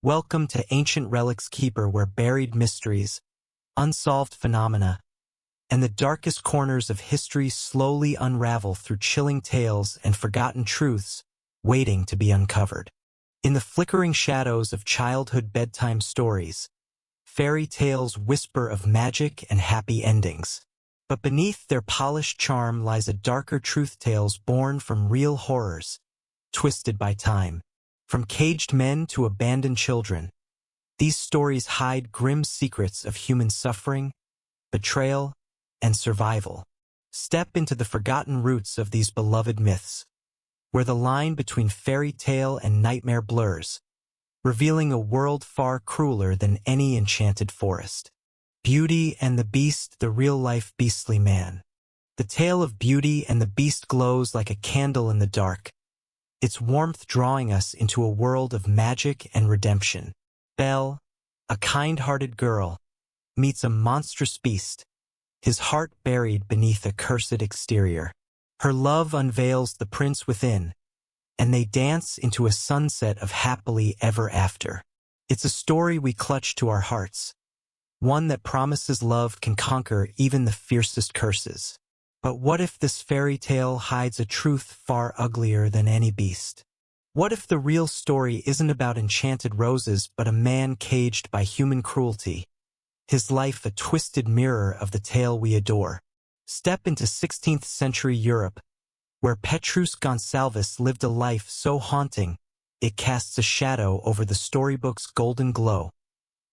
Welcome to Ancient Relics Keeper, where buried mysteries, unsolved phenomena, and the darkest corners of history slowly unravel through chilling tales and forgotten truths waiting to be uncovered. In the flickering shadows of childhood bedtime stories, fairy tales whisper of magic and happy endings. But beneath their polished charm lies a darker truth, tales born from real horrors, twisted by time. From caged men to abandoned children, these stories hide grim secrets of human suffering, betrayal, and survival. Step into the forgotten roots of these beloved myths, where the line between fairy tale and nightmare blurs, revealing a world far crueler than any enchanted forest. Beauty and the Beast, the real-life beastly man. The tale of Beauty and the Beast glows like a candle in the dark, its warmth drawing us into a world of magic and redemption. Belle, a kind-hearted girl, meets a monstrous beast, his heart buried beneath a cursed exterior. Her love unveils the prince within, and they dance into a sunset of happily ever after. It's a story we clutch to our hearts, one that promises love can conquer even the fiercest curses. But what if this fairy tale hides a truth far uglier than any beast? What if the real story isn't about enchanted roses but a man caged by human cruelty, his life a twisted mirror of the tale we adore? Step into 16th century Europe, where Petrus Gonsalves lived a life so haunting it casts a shadow over the storybook's golden glow,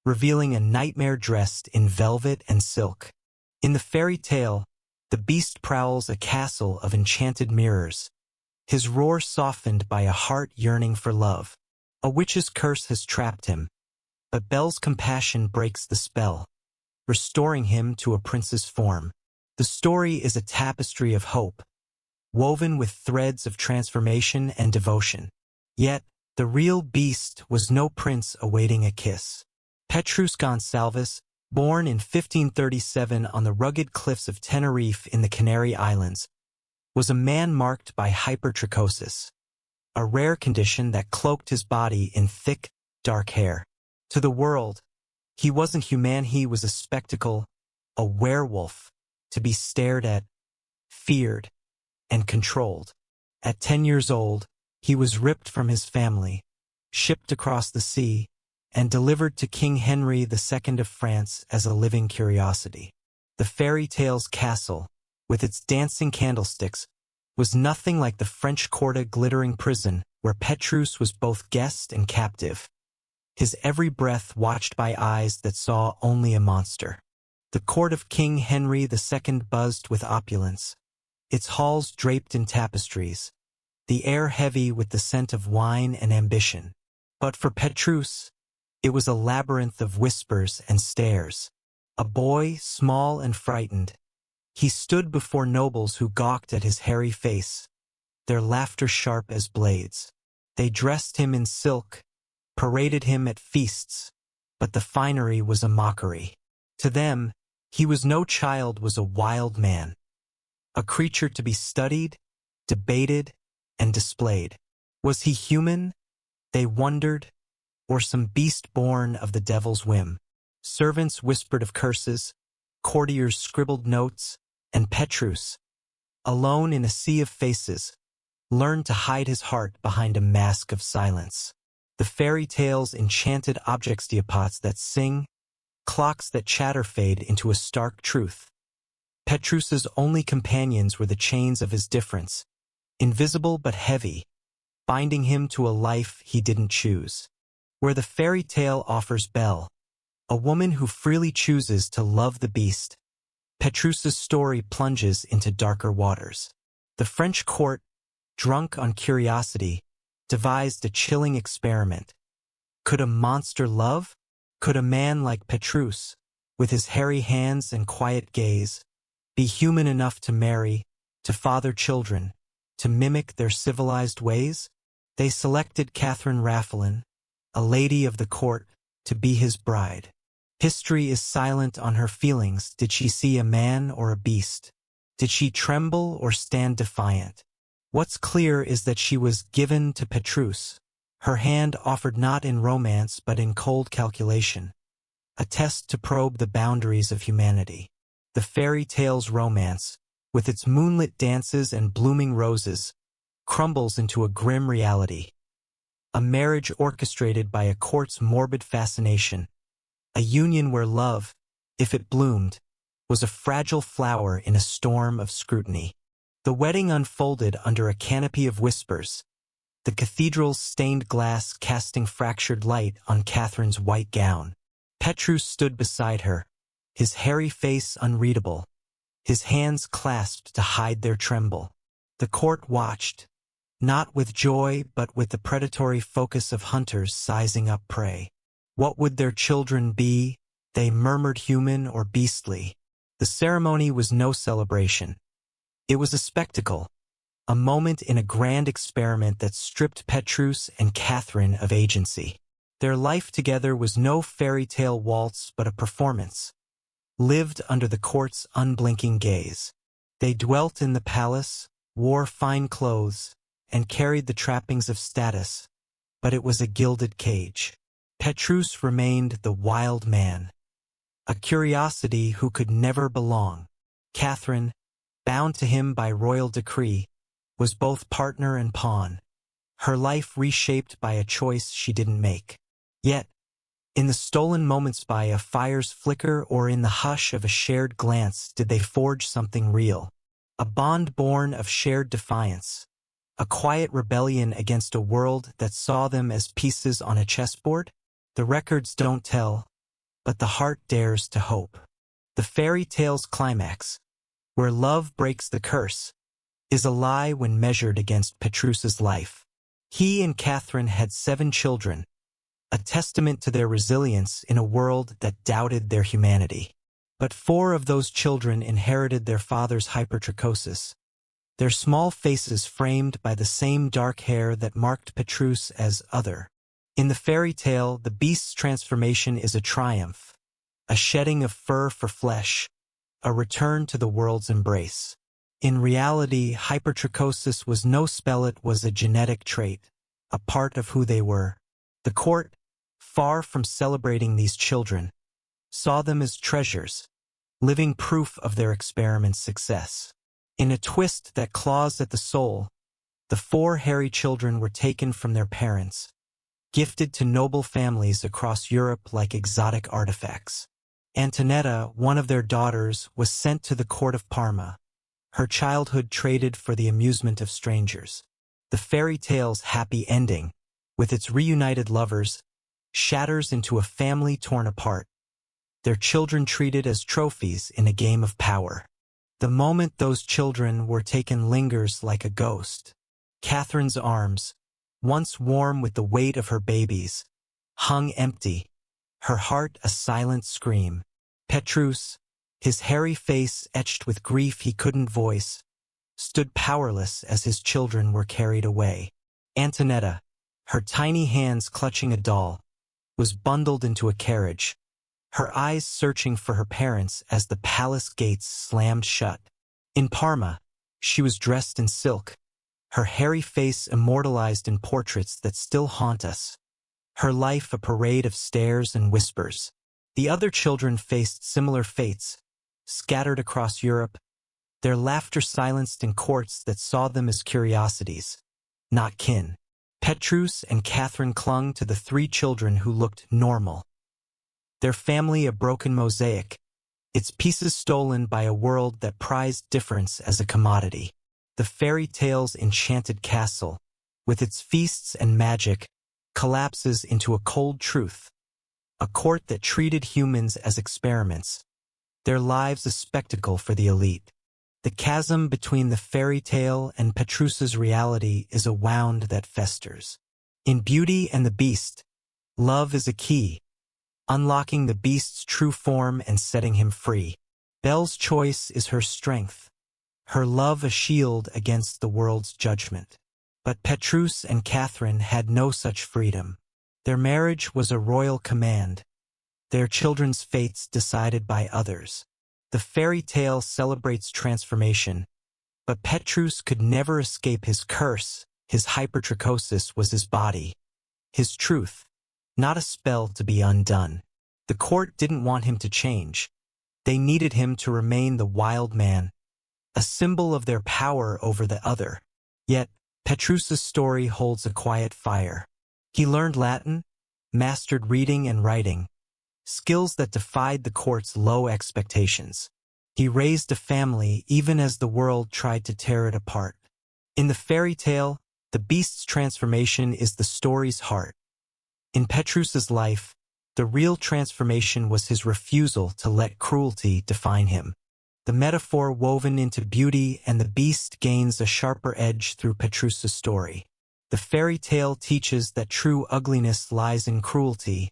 revealing a nightmare dressed in velvet and silk. In the fairy tale, the beast prowls a castle of enchanted mirrors, his roar softened by a heart yearning for love. A witch's curse has trapped him, but Belle's compassion breaks the spell, restoring him to a prince's form. The story is a tapestry of hope, woven with threads of transformation and devotion. Yet, the real beast was no prince awaiting a kiss. Petrus Gonsalves, born in 1537 on the rugged cliffs of Tenerife in the Canary Islands, was a man marked by hypertrichosis, a rare condition that cloaked his body in thick, dark hair. To the world, he wasn't human, he was a spectacle, a werewolf, to be stared at, feared, and controlled. At 10 years old, he was ripped from his family, shipped across the sea, and delivered to King Henry II of France as a living curiosity. The fairy tale's castle, with its dancing candlesticks, was nothing like the French Quarter glittering prison where Petrus was both guest and captive, his every breath watched by eyes that saw only a monster. The court of King Henry II buzzed with opulence, its halls draped in tapestries, the air heavy with the scent of wine and ambition. But for Petrus, it was a labyrinth of whispers and stares. A boy, small and frightened, he stood before nobles who gawked at his hairy face, their laughter sharp as blades. They dressed him in silk, paraded him at feasts, but the finery was a mockery. To them, he was no child, was a wild man, a creature to be studied, debated, and displayed. Was he human, they wondered, or some beast born of the devil's whim? Servants whispered of curses, courtiers scribbled notes, and Petrus, alone in a sea of faces, learned to hide his heart behind a mask of silence. The fairy tale's enchanted objects, deopots that sing, clocks that chatter, fade into a stark truth. Petrus's only companions were the chains of his difference, invisible but heavy, binding him to a life he didn't choose. Where the fairy tale offers Belle, a woman who freely chooses to love the beast, Petrus's story plunges into darker waters. The French court, drunk on curiosity, devised a chilling experiment. Could a monster love? Could a man like Petrus, with his hairy hands and quiet gaze, be human enough to marry, to father children, to mimic their civilized ways? They selected Catherine Raffelin, a lady of the court, to be his bride. History is silent on her feelings. Did she see a man or a beast? Did she tremble or stand defiant? What's clear is that she was given to Petrus, Her hand offered not in romance but in cold calculation, a test to probe the boundaries of humanity. The fairy tale's romance, with its moonlit dances and blooming roses, crumbles into a grim reality. A marriage orchestrated by a court's morbid fascination, a union where love, if it bloomed, was a fragile flower in a storm of scrutiny. The wedding unfolded under a canopy of whispers, the cathedral's stained glass casting fractured light on Catherine's white gown. Petrus stood beside her, his hairy face unreadable, his hands clasped to hide their tremble. The court watched, not with joy but with the predatory focus of hunters sizing up prey. What would their children be? They murmured, human or beastly. The ceremony was no celebration. It was a spectacle, a moment in a grand experiment that stripped Petrus and Catherine of agency. Their life together was no fairy tale waltz but a performance, lived under the court's unblinking gaze. They dwelt in the palace, wore fine clothes, and carried the trappings of status, but it was a gilded cage. Petrus remained the wild man, a curiosity who could never belong. Catherine, bound to him by royal decree, was both partner and pawn, her life reshaped by a choice she didn't make. Yet, in the stolen moments by a fire's flicker or in the hush of a shared glance did they forge something real, a bond born of shared defiance, a quiet rebellion against a world that saw them as pieces on a chessboard. The records don't tell, but the heart dares to hope. The fairy tale's climax, where love breaks the curse, is a lie when measured against Petrus's life. He and Catherine had 7 children, a testament to their resilience in a world that doubted their humanity. But 4 of those children inherited their father's hypertrichosis, their small faces framed by the same dark hair that marked Petrus as other. In the fairy tale, the beast's transformation is a triumph, a shedding of fur for flesh, a return to the world's embrace. In reality, hypertrichosis was no spell, it was a genetic trait, a part of who they were. The court, far from celebrating these children, saw them as treasures, living proof of their experiment's success. In a twist that claws at the soul, the 4 hairy children were taken from their parents, gifted to noble families across Europe like exotic artifacts. Antonetta, one of their daughters, was sent to the court of Parma, her childhood traded for the amusement of strangers. The fairy tale's happy ending, with its reunited lovers, shatters into a family torn apart, their children treated as trophies in a game of power. The moment those children were taken lingers like a ghost. Catherine's arms, once warm with the weight of her babies, hung empty, her heart a silent scream. Petrus, his hairy face etched with grief he couldn't voice, stood powerless as his children were carried away. Antonetta, her tiny hands clutching a doll, was bundled into a carriage, her eyes searching for her parents as the palace gates slammed shut. In Parma, she was dressed in silk, her hairy face immortalized in portraits that still haunt us, her life a parade of stares and whispers. The other children faced similar fates, scattered across Europe, their laughter silenced in courts that saw them as curiosities, not kin. Petrus and Catherine clung to the 3 children who looked normal, their family a broken mosaic, its pieces stolen by a world that prized difference as a commodity. The fairy tale's enchanted castle, with its feasts and magic, collapses into a cold truth, a court that treated humans as experiments, their lives a spectacle for the elite. The chasm between the fairy tale and Petrus's reality is a wound that festers. In Beauty and the Beast, love is a key, unlocking the beast's true form and setting him free. Belle's choice is her strength, her love a shield against the world's judgment. But Petrus and Catherine had no such freedom. Their marriage was a royal command, their children's fates decided by others. The fairy tale celebrates transformation, but Petrus could never escape his curse. His hypertrichosis was his body, his truth, not a spell to be undone. The court didn't want him to change. They needed him to remain the wild man, a symbol of their power over the other. Yet, Petrus's story holds a quiet fire. He learned Latin, mastered reading and writing, skills that defied the court's low expectations. He raised a family even as the world tried to tear it apart. In the fairy tale, the beast's transformation is the story's heart. In Petrus's life, the real transformation was his refusal to let cruelty define him. The metaphor woven into beauty and the beast gains a sharper edge through Petrus's story. The fairy tale teaches that true ugliness lies in cruelty,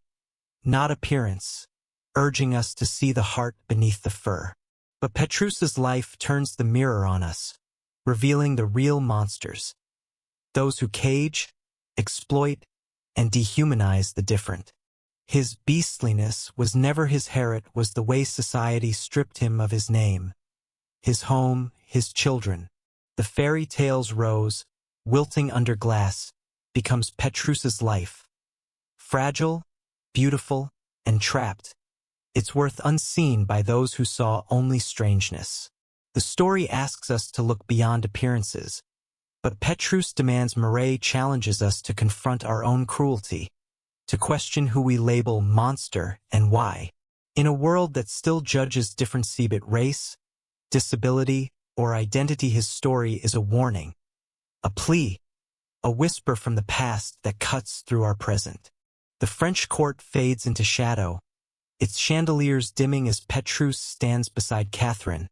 not appearance, urging us to see the heart beneath the fur. But Petrus's life turns the mirror on us, revealing the real monsters, those who cage, exploit, and dehumanize the different. His beastliness was never his hair, it was the way society stripped him of his name, his home, his children. The fairy tale's rose, wilting under glass, becomes Petrus's life. Fragile, beautiful, and trapped, it's worth unseen by those who saw only strangeness. The story asks us to look beyond appearances, but Petrus demands Murray challenges us to confront our own cruelty, to question who we label monster and why. In a world that still judges differency by race, disability, or identity, his story is a warning, a plea, a whisper from the past that cuts through our present. The French court fades into shadow, its chandeliers dimming as Petrus stands beside Catherine,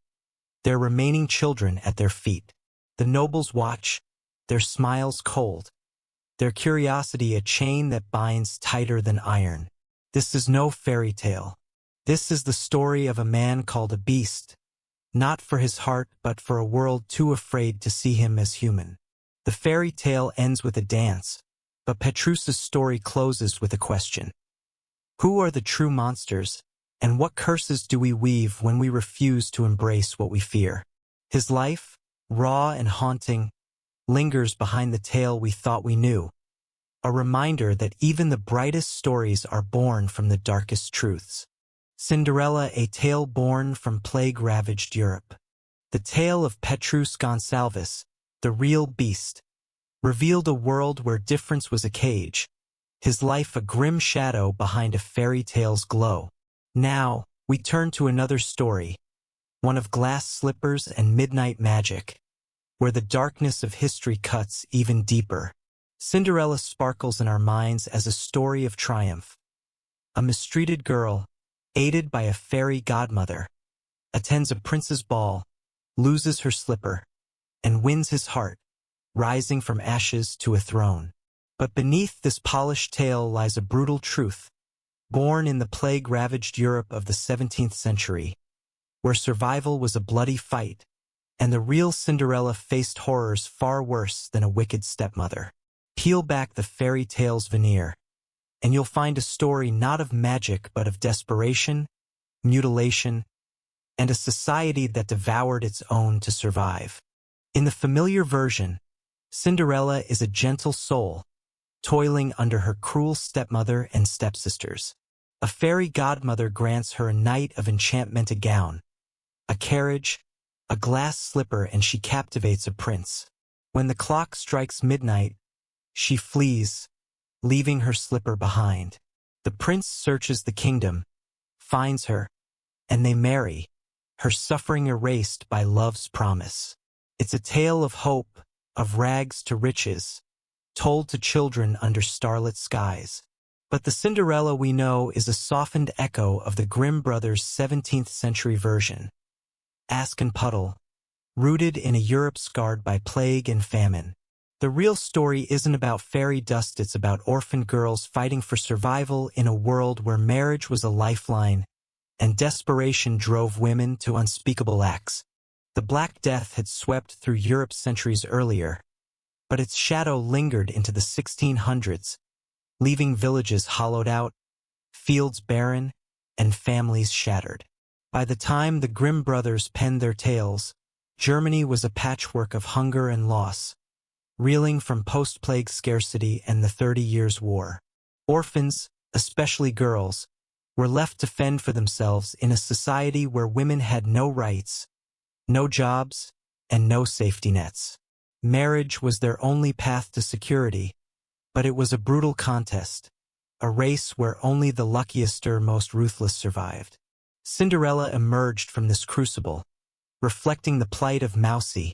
their remaining children at their feet. The nobles watch, their smiles cold, their curiosity a chain that binds tighter than iron. This is no fairy tale. This is the story of a man called a beast, not for his heart but for a world too afraid to see him as human. The fairy tale ends with a dance, but Petrus's story closes with a question. Who are the true monsters, and what curses do we weave when we refuse to embrace what we fear? His life, raw and haunting, lingers behind the tale we thought we knew, a reminder that even the brightest stories are born from the darkest truths. Cinderella, a tale born from plague-ravaged Europe. The tale of Petrus Gonsalves, the real beast, revealed a world where difference was a cage, his life a grim shadow behind a fairy tale's glow. Now, we turn to another story, one of glass slippers and midnight magic, where the darkness of history cuts even deeper. Cinderella sparkles in our minds as a story of triumph. A mistreated girl, aided by a fairy godmother, attends a prince's ball, loses her slipper, and wins his heart, rising from ashes to a throne. But beneath this polished tale lies a brutal truth, born in the plague-ravaged Europe of the 17th century, where survival was a bloody fight, and the real Cinderella faced horrors far worse than a wicked stepmother. Peel back the fairy tale's veneer, and you'll find a story not of magic but of desperation, mutilation, and a society that devoured its own to survive. In the familiar version, Cinderella is a gentle soul, toiling under her cruel stepmother and stepsisters. A fairy godmother grants her a night of enchantment, a gown, a carriage, a glass slipper, and she captivates a prince. When the clock strikes midnight, she flees, leaving her slipper behind. The prince searches the kingdom, finds her, and they marry, her suffering erased by love's promise. It's a tale of hope, of rags to riches, told to children under starlit skies. But the Cinderella we know is a softened echo of the Grimm brothers' 17th century version. Aschenputtel, rooted in a Europe scarred by plague and famine. The real story isn't about fairy dust, it's about orphan girls fighting for survival in a world where marriage was a lifeline and desperation drove women to unspeakable acts. The Black Death had swept through Europe centuries earlier, but its shadow lingered into the 1600s, leaving villages hollowed out, fields barren, and families shattered. By the time the Grimm brothers penned their tales, Germany was a patchwork of hunger and loss, reeling from post-plague scarcity and the 30 Years' War. Orphans, especially girls, were left to fend for themselves in a society where women had no rights, no jobs, and no safety nets. Marriage was their only path to security, but it was a brutal contest, a race where only the luckiest or most ruthless survived. Cinderella emerged from this crucible, reflecting the plight of mousy,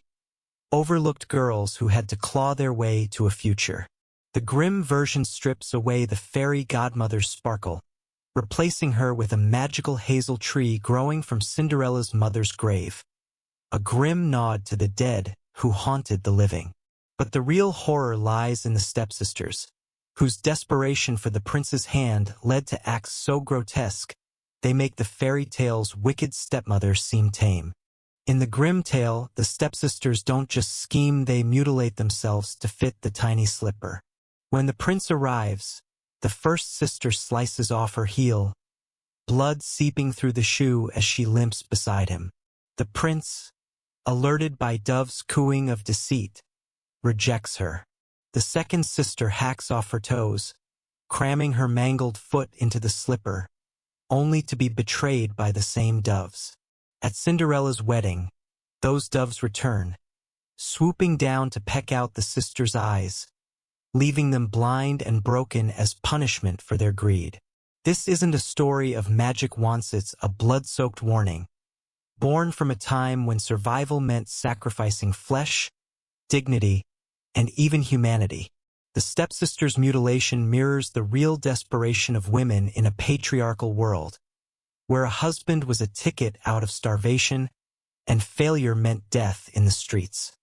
overlooked girls who had to claw their way to a future. The grim version strips away the fairy godmother's sparkle, replacing her with a magical hazel tree growing from Cinderella's mother's grave, a grim nod to the dead who haunted the living. But the real horror lies in the stepsisters, whose desperation for the prince's hand led to acts so grotesque they make the fairy tale's wicked stepmother seem tame. In the grim tale, the stepsisters don't just scheme, they mutilate themselves to fit the tiny slipper. When the prince arrives, the first sister slices off her heel, blood seeping through the shoe as she limps beside him. The prince, alerted by Dove's cooing of deceit, rejects her. The second sister hacks off her toes, cramming her mangled foot into the slipper, only to be betrayed by the same doves. At Cinderella's wedding, those doves return, swooping down to peck out the sisters' eyes, leaving them blind and broken as punishment for their greed. This isn't a story of magic wands, it's a blood-soaked warning, born from a time when survival meant sacrificing flesh, dignity, and even humanity. The stepsisters' mutilation mirrors the real desperation of women in a patriarchal world, where a husband was a ticket out of starvation and failure meant death in the streets.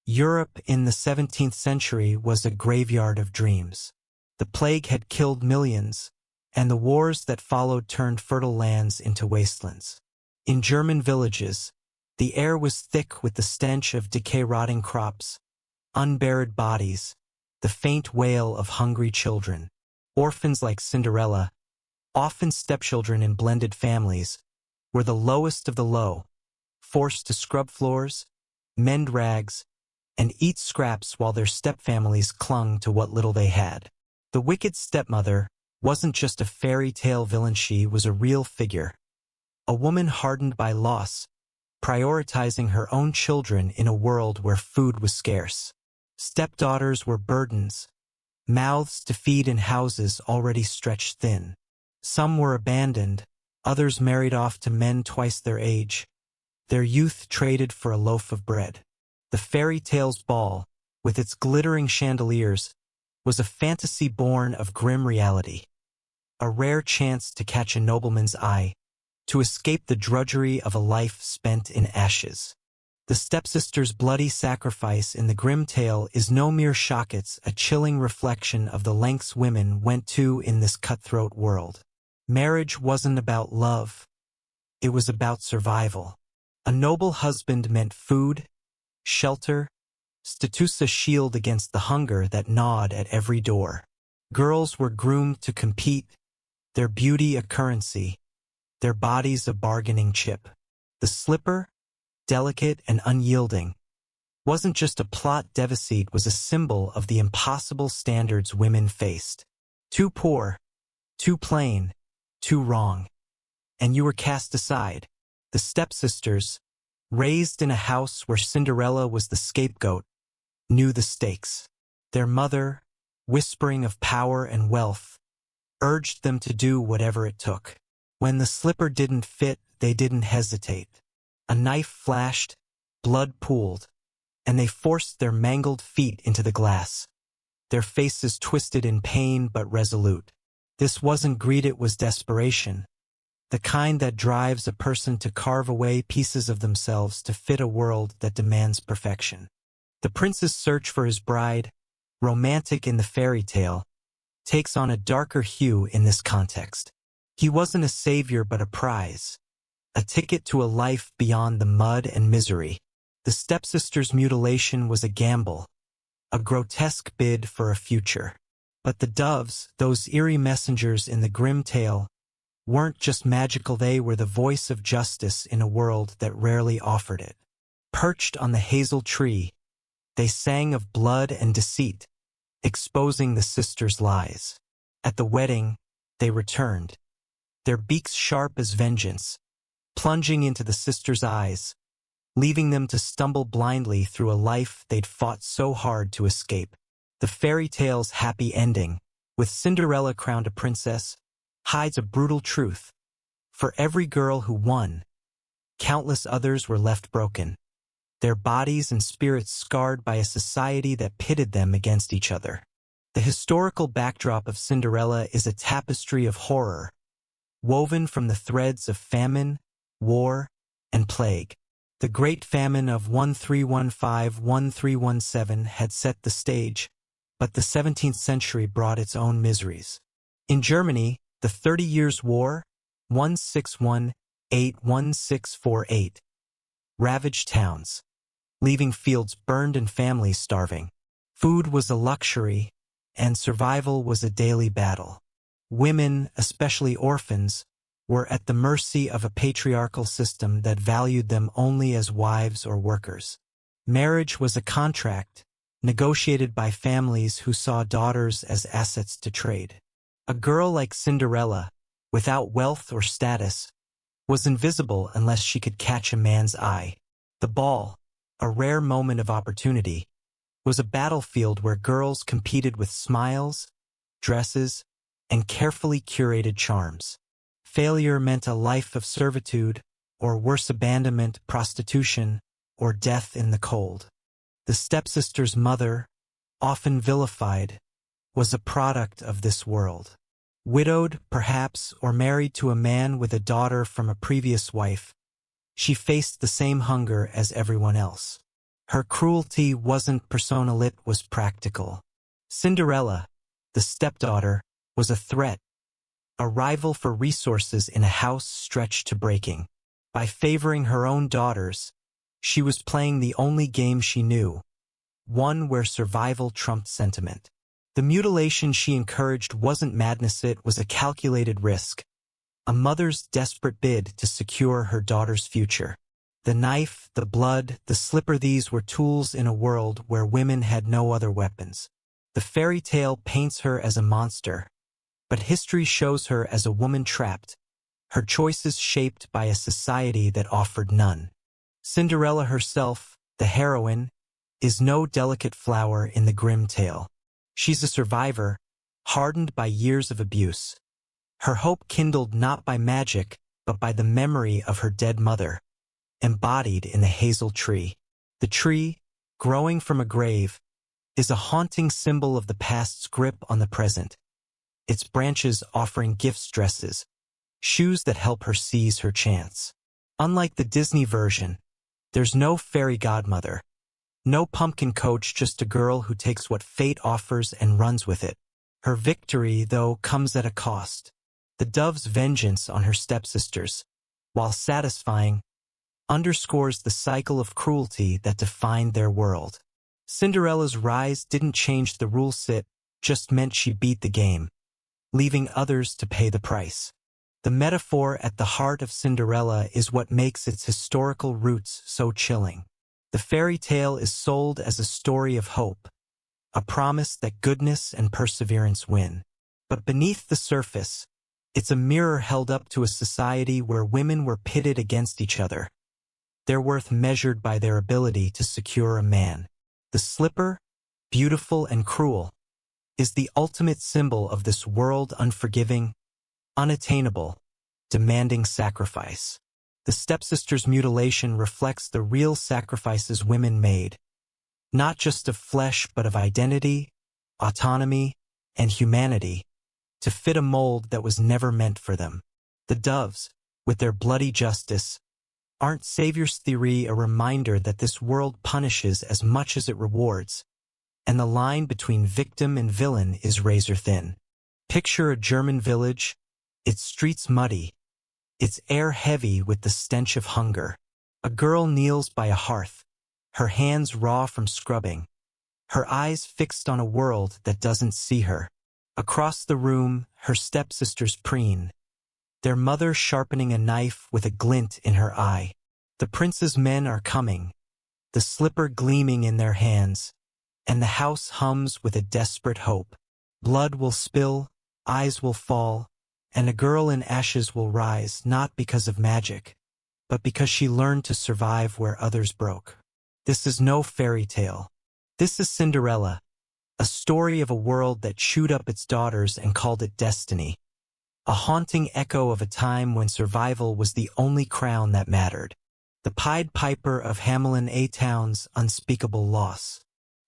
Europe in the 17th century was a graveyard of dreams. The plague had killed millions, and the wars that followed turned fertile lands into wastelands. In German villages, the air was thick with the stench of decay-rotting crops, unburied bodies, the faint wail of hungry children. Orphans like Cinderella, often stepchildren in blended families, were the lowest of the low, forced to scrub floors, mend rags, and eat scraps while their stepfamilies clung to what little they had. The wicked stepmother wasn't just a fairy tale villain, she was a real figure. A woman hardened by loss, prioritizing her own children in a world where food was scarce. Stepdaughters were burdens, mouths to feed in houses already stretched thin. Some were abandoned, others married off to men twice their age, their youth traded for a loaf of bread. The fairy tale's ball, with its glittering chandeliers, was a fantasy born of grim reality, a rare chance to catch a nobleman's eye, to escape the drudgery of a life spent in ashes. The stepsisters' bloody sacrifice in the grim tale is no mere shock, it's a chilling reflection of the lengths women went to in this cutthroat world. Marriage wasn't about love, it was about survival. A noble husband meant food, shelter, status, a shield against the hunger that gnawed at every door. Girls were groomed to compete, their beauty a currency, their bodies a bargaining chip. The slipper, delicate and unyielding, wasn't just a plot device, it was a symbol of the impossible standards women faced. Too poor, too plain, too wrong. And you were cast aside. The stepsisters, raised in a house where Cinderella was the scapegoat, knew the stakes. Their mother, whispering of power and wealth, urged them to do whatever it took. When the slipper didn't fit, they didn't hesitate. A knife flashed, blood pooled, and they forced their mangled feet into the glass, their faces twisted in pain but resolute. This wasn't greed, it was desperation, the kind that drives a person to carve away pieces of themselves to fit a world that demands perfection. The prince's search for his bride, romantic in the fairy tale, takes on a darker hue in this context. He wasn't a savior but a prize, a ticket to a life beyond the mud and misery. The stepsisters' mutilation was a gamble, a grotesque bid for a future. But the doves, those eerie messengers in the grim tale, weren't just magical, they were the voice of justice in a world that rarely offered it. Perched on the hazel tree, They sang of blood and deceit, exposing the sisters' lies. At the wedding, they returned, their beaks sharp as vengeance, plunging into the sisters' eyes, leaving them to stumble blindly through a life they'd fought so hard to escape. The fairy tale's happy ending, with Cinderella crowned a princess, hides a brutal truth. For every girl who won, countless others were left broken, their bodies and spirits scarred by a society that pitted them against each other. The historical backdrop of Cinderella is a tapestry of horror, woven from the threads of famine, war, and plague. The Great Famine of 1315–1317 had set the stage, but the 17th century brought its own miseries. In Germany, the 30 Years' War, 1618–1648, ravaged towns, leaving fields burned and families starving. Food was a luxury, and survival was a daily battle. Women, especially orphans, were at the mercy of a patriarchal system that valued them only as wives or workers. Marriage was a contract, negotiated by families who saw daughters as assets to trade. A girl like Cinderella, without wealth or status, was invisible unless she could catch a man's eye. The ball, a rare moment of opportunity, was a battlefield where girls competed with smiles, dresses, and carefully curated charms. Failure meant a life of servitude, or worse, abandonment, prostitution, or death in the cold. The stepsister's mother, often vilified, was a product of this world. Widowed, perhaps, or married to a man with a daughter from a previous wife, she faced the same hunger as everyone else. Her cruelty wasn't personal, it was practical. Cinderella, the stepdaughter, was a threat, a rival for resources in a house stretched to breaking. By favoring her own daughters, she was playing the only game she knew, one where survival trumped sentiment. The mutilation she encouraged wasn't madness, it was a calculated risk, a mother's desperate bid to secure her daughter's future. The knife, the blood, the slipper, these were tools in a world where women had no other weapons. The fairy tale paints her as a monster, but history shows her as a woman trapped, her choices shaped by a society that offered none. Cinderella herself, the heroine, is no delicate flower in the grim tale. She's a survivor, hardened by years of abuse. Her hope kindled not by magic, but by the memory of her dead mother, embodied in the hazel tree. The tree, growing from a grave, is a haunting symbol of the past's grip on the present, its branches offering gifts, dresses, shoes that help her seize her chance. Unlike the Disney version, there's no fairy godmother, no pumpkin coach, just a girl who takes what fate offers and runs with it. Her victory, though, comes at a cost. The dove's vengeance on her stepsisters, while satisfying, underscores the cycle of cruelty that defined their world. Cinderella's rise didn't change the rules, it just meant she beat the game, leaving others to pay the price. The metaphor at the heart of Cinderella is what makes its historical roots so chilling. The fairy tale is sold as a story of hope, a promise that goodness and perseverance win. But beneath the surface, it's a mirror held up to a society where women were pitted against each other, their worth measured by their ability to secure a man. The slipper, beautiful and cruel, is the ultimate symbol of this world, unforgiving, unattainable, demanding sacrifice. The stepsister's mutilation reflects the real sacrifices women made, not just of flesh but of identity, autonomy, and humanity, to fit a mold that was never meant for them. The doves, with their bloody justice, aren't saviors, theory, a reminder that this world punishes as much as it rewards, and the line between victim and villain is razor thin. Picture a German village, its streets muddy, its air heavy with the stench of hunger. A girl kneels by a hearth, her hands raw from scrubbing, her eyes fixed on a world that doesn't see her. Across the room, her stepsisters preen, their mother sharpening a knife with a glint in her eye. The prince's men are coming, the slipper gleaming in their hands, and the house hums with a desperate hope. Blood will spill, eyes will fall, and a girl in ashes will rise not because of magic, but because she learned to survive where others broke. This is no fairy tale. This is Cinderella, a story of a world that chewed up its daughters and called it destiny. A haunting echo of a time when survival was the only crown that mattered. The Pied Piper of Hamelin A Town's unspeakable loss.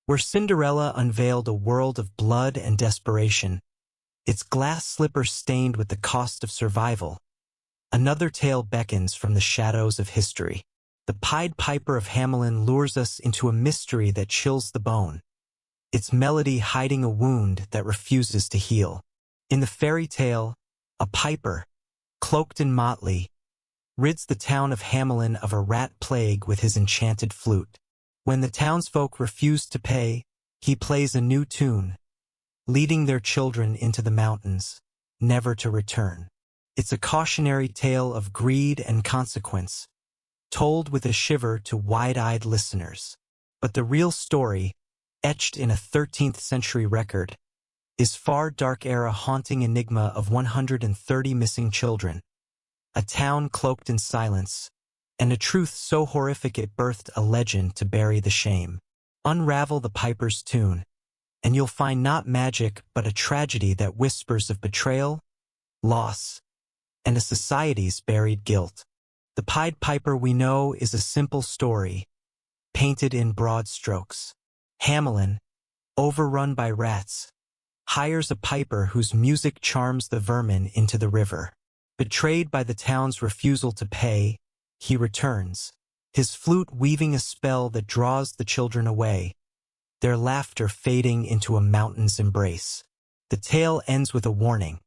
Where Cinderella unveiled a world of blood and desperation, its glass slipper stained with the cost of survival, another tale beckons from the shadows of history. The Pied Piper of Hamelin lures us into a mystery that chills the bone, its melody hiding a wound that refuses to heal. In the fairy tale, a piper, cloaked in motley, rids the town of Hamelin of a rat plague with his enchanted flute. When the townsfolk refuse to pay, he plays a new tune, leading their children into the mountains, never to return. It's a cautionary tale of greed and consequence, told with a shiver to wide-eyed listeners. But the real story, etched in a 13th century record, is far dark era haunting enigma of 130 missing children, a town cloaked in silence, and a truth so horrific it birthed a legend to bury the shame. Unravel the piper's tune, and you'll find not magic but a tragedy that whispers of betrayal, loss, and a society's buried guilt. The Pied Piper we know is a simple story, painted in broad strokes. Hamelin, overrun by rats, hires a piper whose music charms the vermin into the river. Betrayed by the town's refusal to pay, he returns, his flute weaving a spell that draws the children away, their laughter fading into a mountain's embrace. The tale ends with a warning.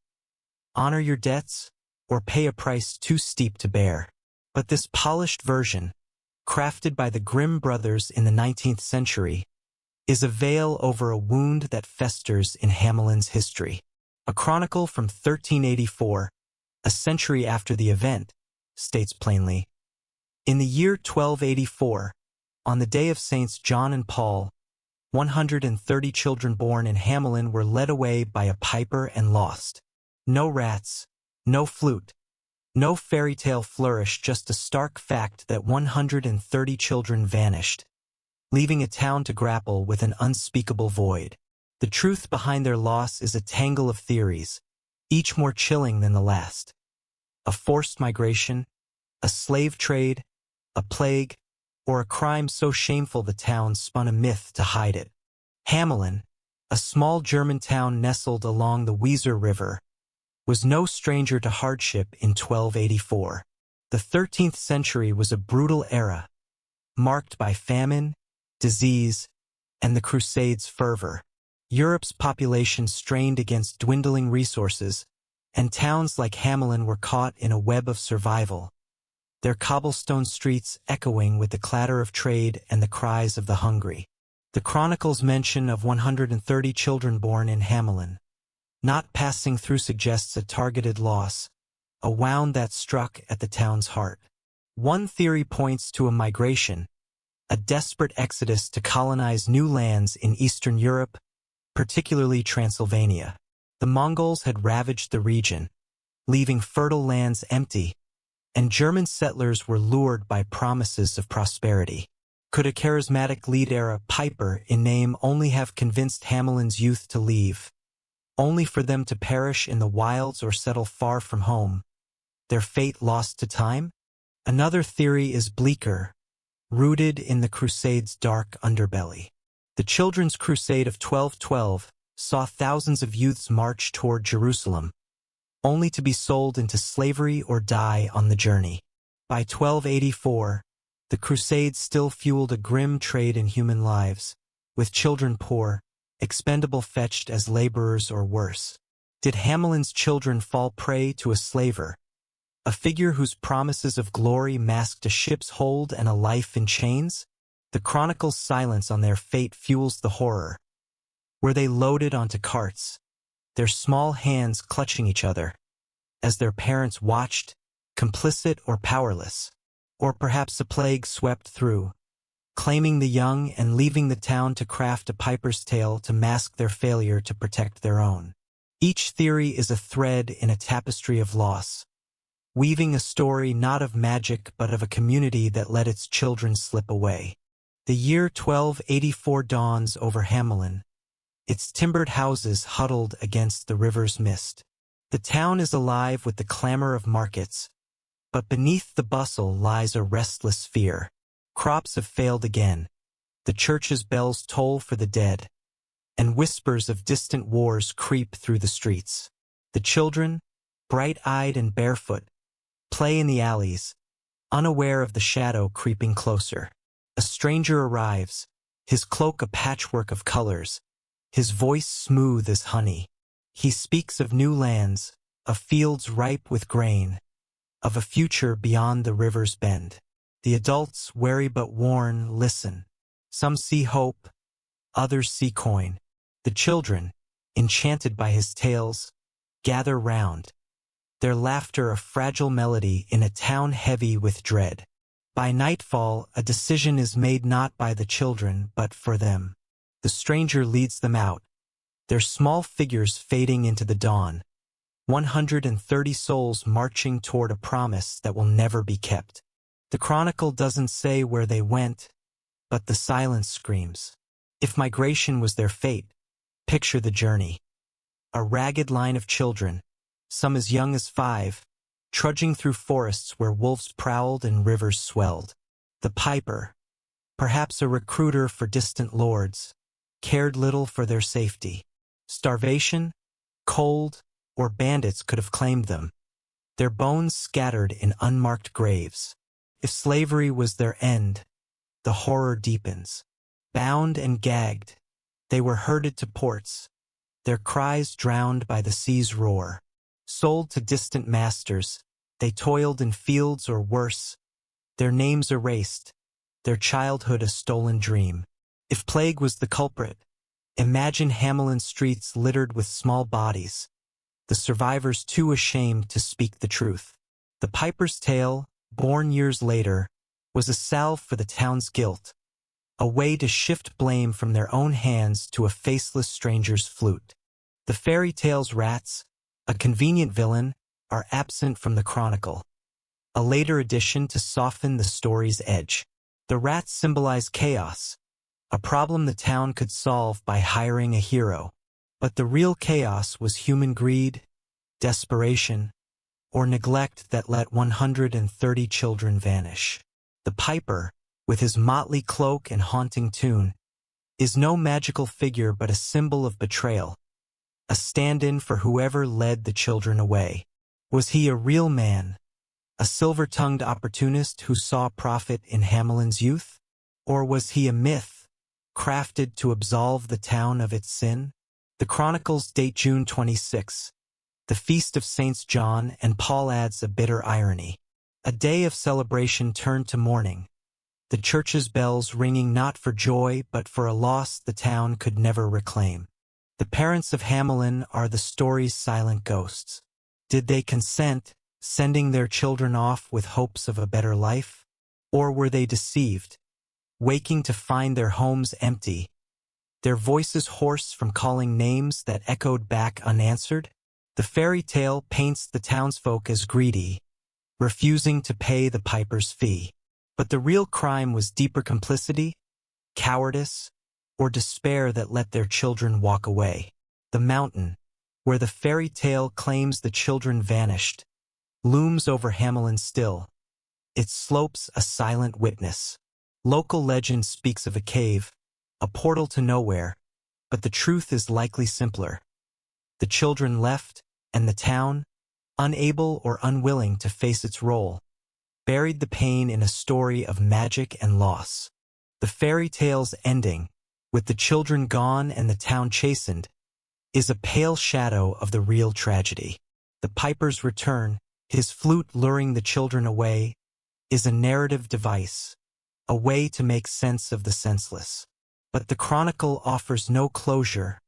Honor your debts, or pay a price too steep to bear. But this polished version, crafted by the Grimm brothers in the 19th century, is a veil over a wound that festers in Hamelin's history. A chronicle from 1384, a century after the event, states plainly, in the year 1284, on the day of Saints John and Paul, 130 children born in Hamelin were led away by a piper and lost. No rats, no flute, no fairy tale flourish, just a stark fact that 130 children vanished, leaving a town to grapple with an unspeakable void. The truth behind their loss is a tangle of theories, each more chilling than the last. A forced migration, a slave trade, a plague, or a crime so shameful the town spun a myth to hide it. Hamelin, a small German town nestled along the Weser River, was no stranger to hardship in 1284. The 13th century was a brutal era, marked by famine, disease, and the Crusades' fervor. Europe's population strained against dwindling resources, and towns like Hamelin were caught in a web of survival, their cobblestone streets echoing with the clatter of trade and the cries of the hungry. The chronicle's mention of 130 children born in Hamelin, not passing through, suggests a targeted loss, a wound that struck at the town's heart. One theory points to a migration, a desperate exodus to colonize new lands in Eastern Europe, particularly Transylvania. The Mongols had ravaged the region, leaving fertile lands empty, and German settlers were lured by promises of prosperity. Could a charismatic lead-era piper in name only have convinced Hamelin's youth to leave, only for them to perish in the wilds or settle far from home, their fate lost to time? Another theory is bleaker, rooted in the Crusades' dark underbelly. The Children's Crusade of 1212 saw thousands of youths march toward Jerusalem, only to be sold into slavery or die on the journey. By 1284, the Crusades still fueled a grim trade in human lives, with children poor, expendable, fetched as laborers or worse. Did Hamelin's children fall prey to a slaver, a figure whose promises of glory masked a ship's hold and a life in chains? The chronicle's silence on their fate fuels the horror. Were they loaded onto carts, their small hands clutching each other, as their parents watched, complicit or powerless? Or perhaps a plague swept through, claiming the young and leaving the town to craft a piper's tale to mask their failure to protect their own. Each theory is a thread in a tapestry of loss, weaving a story not of magic but of a community that let its children slip away. The year 1284 dawns over Hamelin, its timbered houses huddled against the river's mist. The town is alive with the clamor of markets, but beneath the bustle lies a restless fear. Crops have failed again, the church's bells toll for the dead, and whispers of distant wars creep through the streets. The children, bright-eyed and barefoot, play in the alleys, unaware of the shadow creeping closer. A stranger arrives, his cloak a patchwork of colors, his voice smooth as honey. He speaks of new lands, of fields ripe with grain, of a future beyond the river's bend. The adults, wary but worn, listen. Some see hope, others see coin. The children, enchanted by his tales, gather round, their laughter a fragile melody in a town heavy with dread. By nightfall, a decision is made not by the children, but for them. The stranger leads them out, their small figures fading into the dawn, 130 souls marching toward a promise that will never be kept. The chronicle doesn't say where they went, but the silence screams. If migration was their fate, picture the journey. A ragged line of children, some as young as 5, trudging through forests where wolves prowled and rivers swelled. The piper, perhaps a recruiter for distant lords, cared little for their safety. Starvation, cold, or bandits could have claimed them, their bones scattered in unmarked graves. If slavery was their end, the horror deepens. Bound and gagged, they were herded to ports, their cries drowned by the sea's roar. Sold to distant masters, they toiled in fields or worse, their names erased, their childhood a stolen dream. If plague was the culprit, imagine Hamelin streets littered with small bodies, the survivors too ashamed to speak the truth. The piper's tale, born years later, was a salve for the town's guilt, a way to shift blame from their own hands to a faceless stranger's flute. The fairy tale's rats, a convenient villain, are absent from the chronicle, a later addition to soften the story's edge. The rats symbolize chaos, a problem the town could solve by hiring a hero. But the real chaos was human greed, desperation, or neglect that let 130 children vanish. The piper, with his motley cloak and haunting tune, is no magical figure but a symbol of betrayal, a stand-in for whoever led the children away. Was he a real man, a silver-tongued opportunist who saw profit in Hamelin's youth? Or was he a myth, crafted to absolve the town of its sin? The chronicles date June 26, the feast of Saints John, and Paul adds a bitter irony. A day of celebration turned to mourning, the church's bells ringing not for joy but for a loss the town could never reclaim. The parents of Hamelin are the story's silent ghosts. Did they consent, sending their children off with hopes of a better life? Or were they deceived, waking to find their homes empty, their voices hoarse from calling names that echoed back unanswered? The fairy tale paints the townsfolk as greedy, refusing to pay the piper's fee. But the real crime was deeper complicity, cowardice, or despair that let their children walk away. The mountain, where the fairy tale claims the children vanished, looms over Hamelin still, its slopes a silent witness. Local legend speaks of a cave, a portal to nowhere, but the truth is likely simpler. The children left, and the town, unable or unwilling to face its role, buried the pain in a story of magic and loss. The fairy tale's ending, with the children gone and the town chastened, is a pale shadow of the real tragedy. The piper's return, his flute luring the children away, is a narrative device, a way to make sense of the senseless. But the chronicle offers no closure,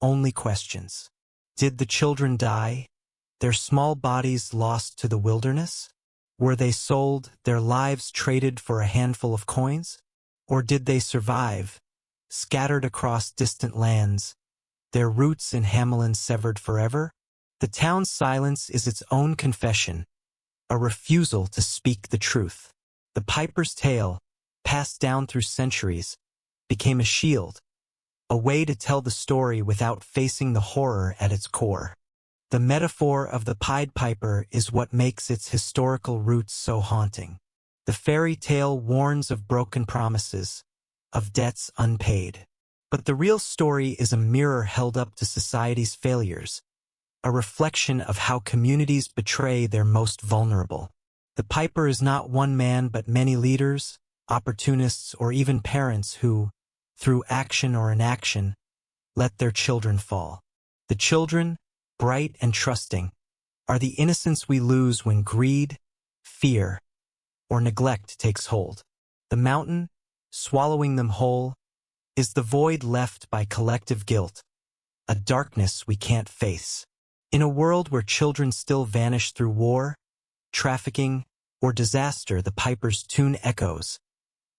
only questions. Did the children die, their small bodies lost to the wilderness? Were they sold, their lives traded for a handful of coins? Or did they survive, scattered across distant lands, their roots in Hamelin severed forever? The town's silence is its own confession, a refusal to speak the truth. The piper's tale, passed down through centuries, became a shield, a way to tell the story without facing the horror at its core. The metaphor of the Pied Piper is what makes its historical roots so haunting. The fairy tale warns of broken promises, of debts unpaid. But the real story is a mirror held up to society's failures, a reflection of how communities betray their most vulnerable. The piper is not one man but many leaders, opportunists, or even parents who, through action or inaction, let their children fall. The children, bright and trusting, are the innocence we lose when greed, fear, or neglect takes hold. The mountain, swallowing them whole, is the void left by collective guilt, a darkness we can't face. In a world where children still vanish through war, trafficking, or disaster, the piper's tune echoes,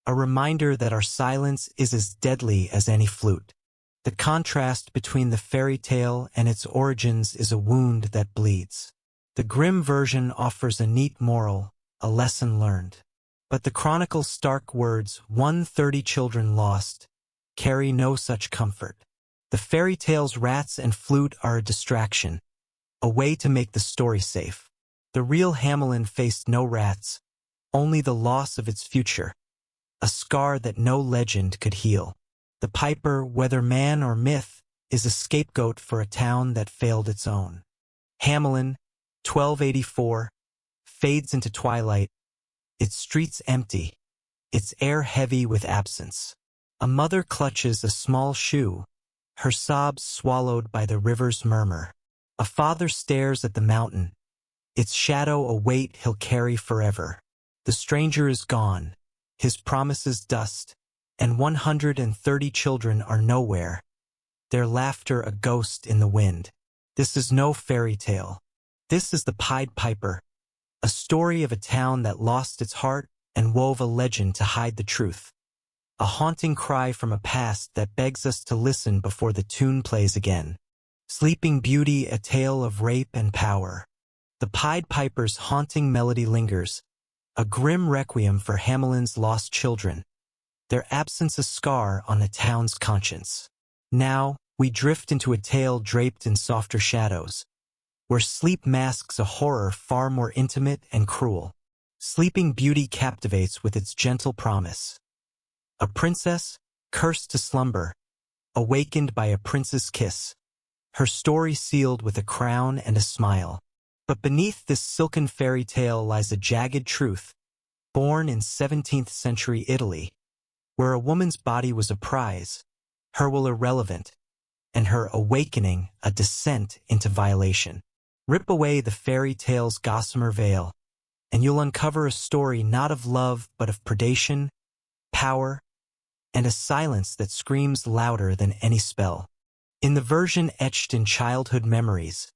a reminder that our silence is as deadly as any flute. The contrast between the fairy tale and its origins is a wound that bleeds. The grim version offers a neat moral, a lesson learned. But the chronicle's stark words, 130 children lost, carry no such comfort. The fairy tale's rats and flute are a distraction, a way to make the story safe. The real Hamelin faced no rats, only the loss of its future, a scar that no legend could heal. The piper, whether man or myth, is a scapegoat for a town that failed its own. Hamelin, 1284, fades into twilight, its streets empty, its air heavy with absence. A mother clutches a small shoe, her sobs swallowed by the river's murmur. A father stares at the mountain, its shadow a weight he'll carry forever. The stranger is gone, his promises dust, and 130 children are nowhere, their laughter a ghost in the wind. This is no fairy tale. This is the Pied Piper, a story of a town that lost its heart and wove a legend to hide the truth. A haunting cry from a past that begs us to listen before the tune plays again. Sleeping Beauty, a tale of rape and power. The Pied Piper's haunting melody lingers, a grim requiem for Hamelin's lost children, their absence a scar on the town's conscience. Now, we drift into a tale draped in softer shadows, where sleep masks a horror far more intimate and cruel. Sleeping Beauty captivates with its gentle promise. A princess, cursed to slumber, awakened by a prince's kiss, her story sealed with a crown and a smile. But beneath this silken fairy tale lies a jagged truth, born in 17th century Italy, where a woman's body was a prize, her will irrelevant, and her awakening a descent into violation. Rip away the fairy tale's gossamer veil, and you'll uncover a story not of love but of predation, power, and a silence that screams louder than any spell. In the version etched in childhood memories,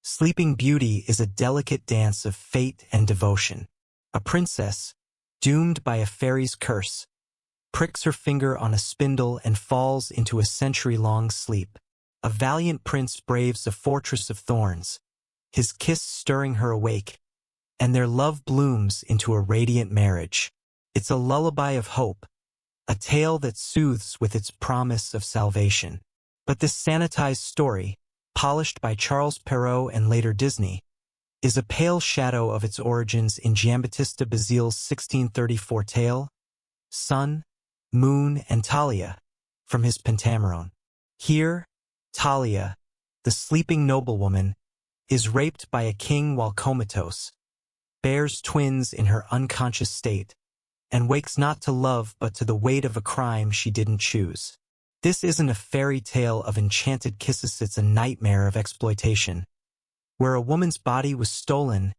Sleeping Beauty is a delicate dance of fate and devotion. A princess, doomed by a fairy's curse, pricks her finger on a spindle and falls into a century-long sleep. A valiant prince braves a fortress of thorns, his kiss stirring her awake, and their love blooms into a radiant marriage. It's a lullaby of hope, a tale that soothes with its promise of salvation. But this sanitized story, polished by Charles Perrault and later Disney, is a pale shadow of its origins in Giambattista Basile's 1634 tale, Sun, Moon, and Talia, from his Pentamerone. Here, Talia, the sleeping noblewoman, is raped by a king while comatose, bears twins in her unconscious state, and wakes not to love but to the weight of a crime she didn't choose. This isn't a fairy tale of enchanted kisses, it's a nightmare of exploitation, where a woman's body was stolen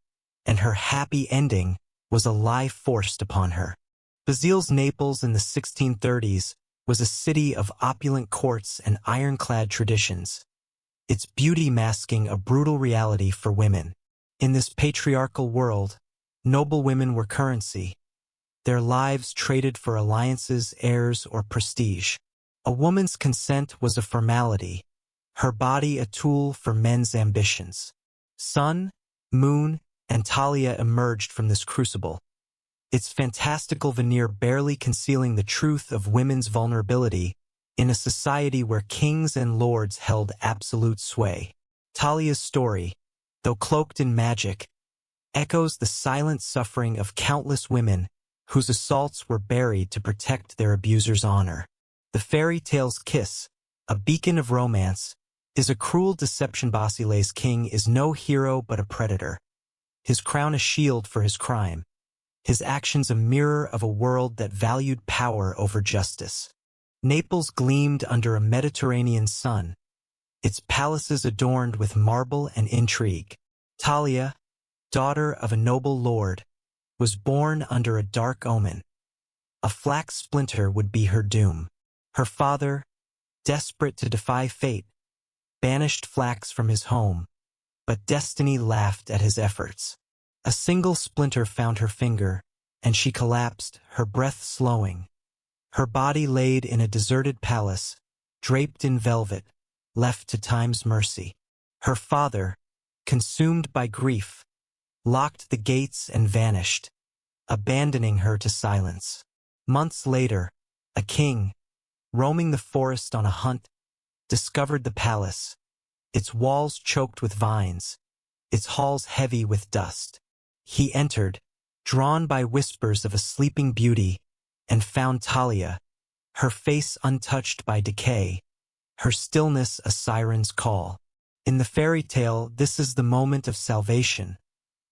and her happy ending was a lie forced upon her. Basile's Naples in the 1630s was a city of opulent courts and ironclad traditions, its beauty masking a brutal reality for women. In this patriarchal world, noble women were currency. their lives traded for alliances, heirs, or prestige. A woman's consent was a formality, her body a tool for men's ambitions. Sun, Moon, and Talia emerged from this crucible, its fantastical veneer barely concealing the truth of women's vulnerability in a society where kings and lords held absolute sway. Talia's story, though cloaked in magic, echoes the silent suffering of countless women whose assaults were buried to protect their abuser's honor. The fairy tale's kiss, a beacon of romance, is a cruel deception. Basile's king is no hero but a predator, his crown a shield for his crime, his actions a mirror of a world that valued power over justice. Naples gleamed under a Mediterranean sun, its palaces adorned with marble and intrigue. Talia, daughter of a noble lord, was born under a dark omen. A flax splinter would be her doom. Her father, desperate to defy fate, banished flax from his home, but destiny laughed at his efforts. A single splinter found her finger, and she collapsed, her breath slowing. Her body laid in a deserted palace, draped in velvet, left to time's mercy. Her father, consumed by grief, locked the gates and vanished, abandoning her to silence. Months later, a king, roaming the forest on a hunt, discovered the palace, its walls choked with vines, its halls heavy with dust. He entered, drawn by whispers of a sleeping beauty, and found Talia, her face untouched by decay, her stillness a siren's call. In the fairy tale, this is the moment of salvation,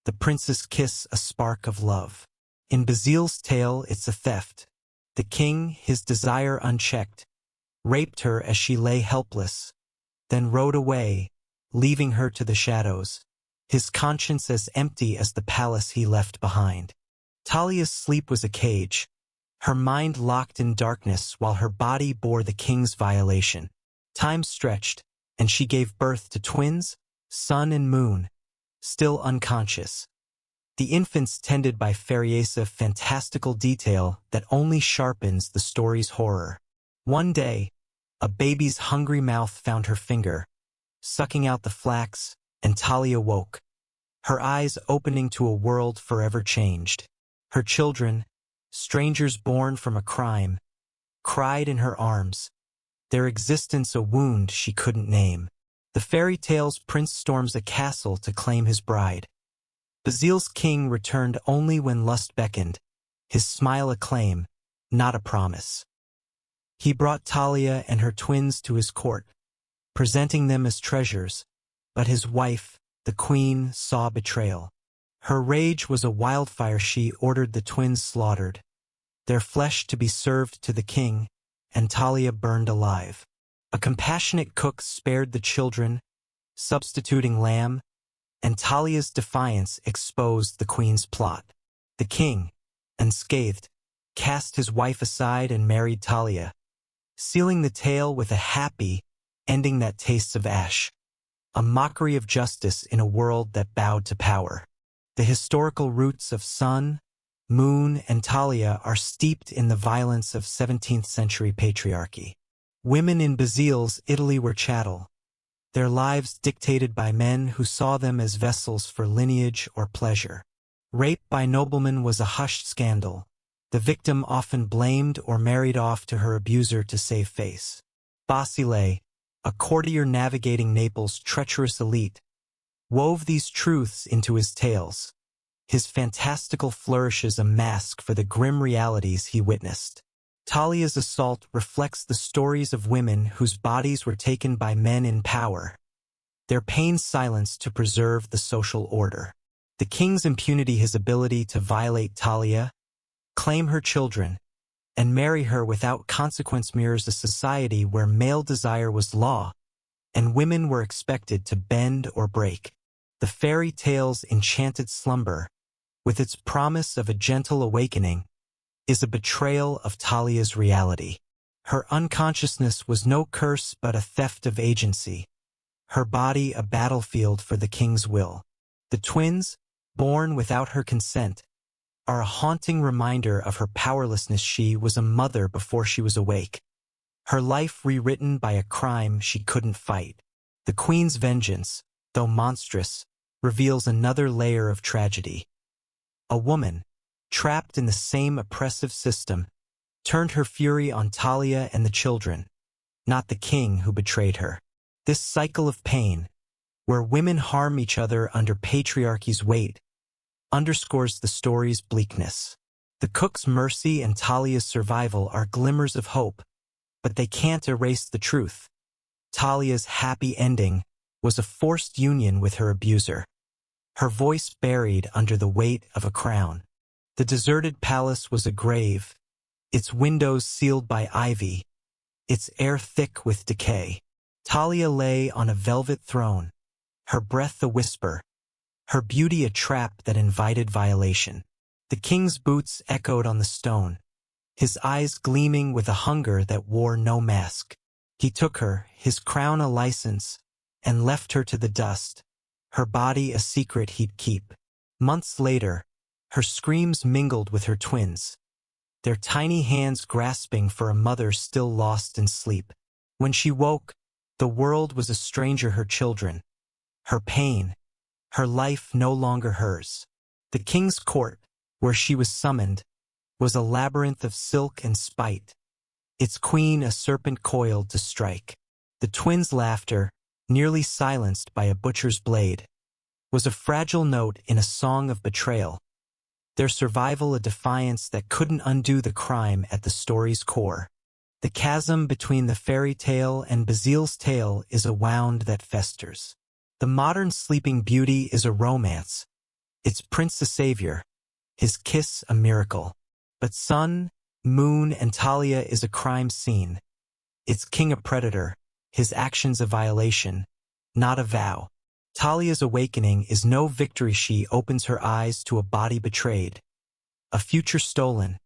the prince's kiss a spark of love. In Basile's tale, it's a theft. The king, his desire unchecked, raped her as she lay helpless, then rode away, leaving her to the shadows, his conscience as empty as the palace he left behind. Talia's sleep was a cage, her mind locked in darkness while her body bore the king's violation. Time stretched, and she gave birth to twins, Sun and Moon, still unconscious. The infants tended by Fariesa, fantastical detail that only sharpens the story's horror. One day, a baby's hungry mouth found her finger, sucking out the flax, and Talia woke, her eyes opening to a world forever changed. Her children, strangers born from a crime, cried in her arms, their existence a wound she couldn't name. The fairy tale's prince storms a castle to claim his bride. Basile's king returned only when lust beckoned, his smile a claim, not a promise. He brought Talia and her twins to his court, presenting them as treasures, but his wife, the queen, saw betrayal. Her rage was a wildfire. She ordered the twins slaughtered, their flesh to be served to the king, and Talia burned alive. A compassionate cook spared the children, substituting lamb, and Talia's defiance exposed the queen's plot. The king, unscathed, cast his wife aside and married Talia, sealing the tale with a happy ending that tastes of ash, a mockery of justice in a world that bowed to power. The historical roots of Sun, Moon, and Talia are steeped in the violence of 17th-century patriarchy. Women in Basile's Italy were chattel, their lives dictated by men who saw them as vessels for lineage or pleasure. Rape by noblemen was a hushed scandal, the victim often blamed or married off to her abuser to save face. Basile, a courtier navigating Naples' treacherous elite, wove these truths into his tales, his fantastical flourishes a mask for the grim realities he witnessed. Talia's assault reflects the stories of women whose bodies were taken by men in power, their pain silenced to preserve the social order. The king's impunity, his ability to violate Talia, claim her children, and marry her without consequence mirrors a society where male desire was law, and women were expected to bend or break. The fairy tale's enchanted slumber, with its promise of a gentle awakening, is a betrayal of Talia's reality. Her unconsciousness was no curse but a theft of agency, her body a battlefield for the king's will. The twins, born without her consent, are a haunting reminder of her powerlessness. She was a mother before she was awake. Her life rewritten by a crime she couldn't fight. The Queen's vengeance, though monstrous, reveals another layer of tragedy. A woman, trapped in the same oppressive system, turned her fury on Talia and the children, not the king who betrayed her. This cycle of pain, where women harm each other under patriarchy's weight, underscores the story's bleakness. The cook's mercy and Talia's survival are glimmers of hope, but they can't erase the truth. Talia's happy ending was a forced union with her abuser, her voice buried under the weight of a crown. The deserted palace was a grave, its windows sealed by ivy, its air thick with decay. Talia lay on a velvet throne, her breath a whisper, her beauty a trap that invited violation. The king's boots echoed on the stone, his eyes gleaming with a hunger that wore no mask. He took her, his crown a license, and left her to the dust, her body a secret he'd keep. Months later, her screams mingled with her twins, their tiny hands grasping for a mother still lost in sleep. When she woke, the world was a stranger. Her children, her pain, her life no longer hers. The king's court, where she was summoned, was a labyrinth of silk and spite, its queen a serpent coiled to strike. The twins' laughter, nearly silenced by a butcher's blade, was a fragile note in a song of betrayal, their survival a defiance that couldn't undo the crime at the story's core. The chasm between the fairy tale and Basil's tale is a wound that festers. The modern Sleeping Beauty is a romance, its prince a savior, his kiss a miracle. But sun, moon, and Talia is a crime scene, its king a predator, his actions a violation, not a vow. Talia's awakening is no victory. She opens her eyes to a body betrayed, a future stolen,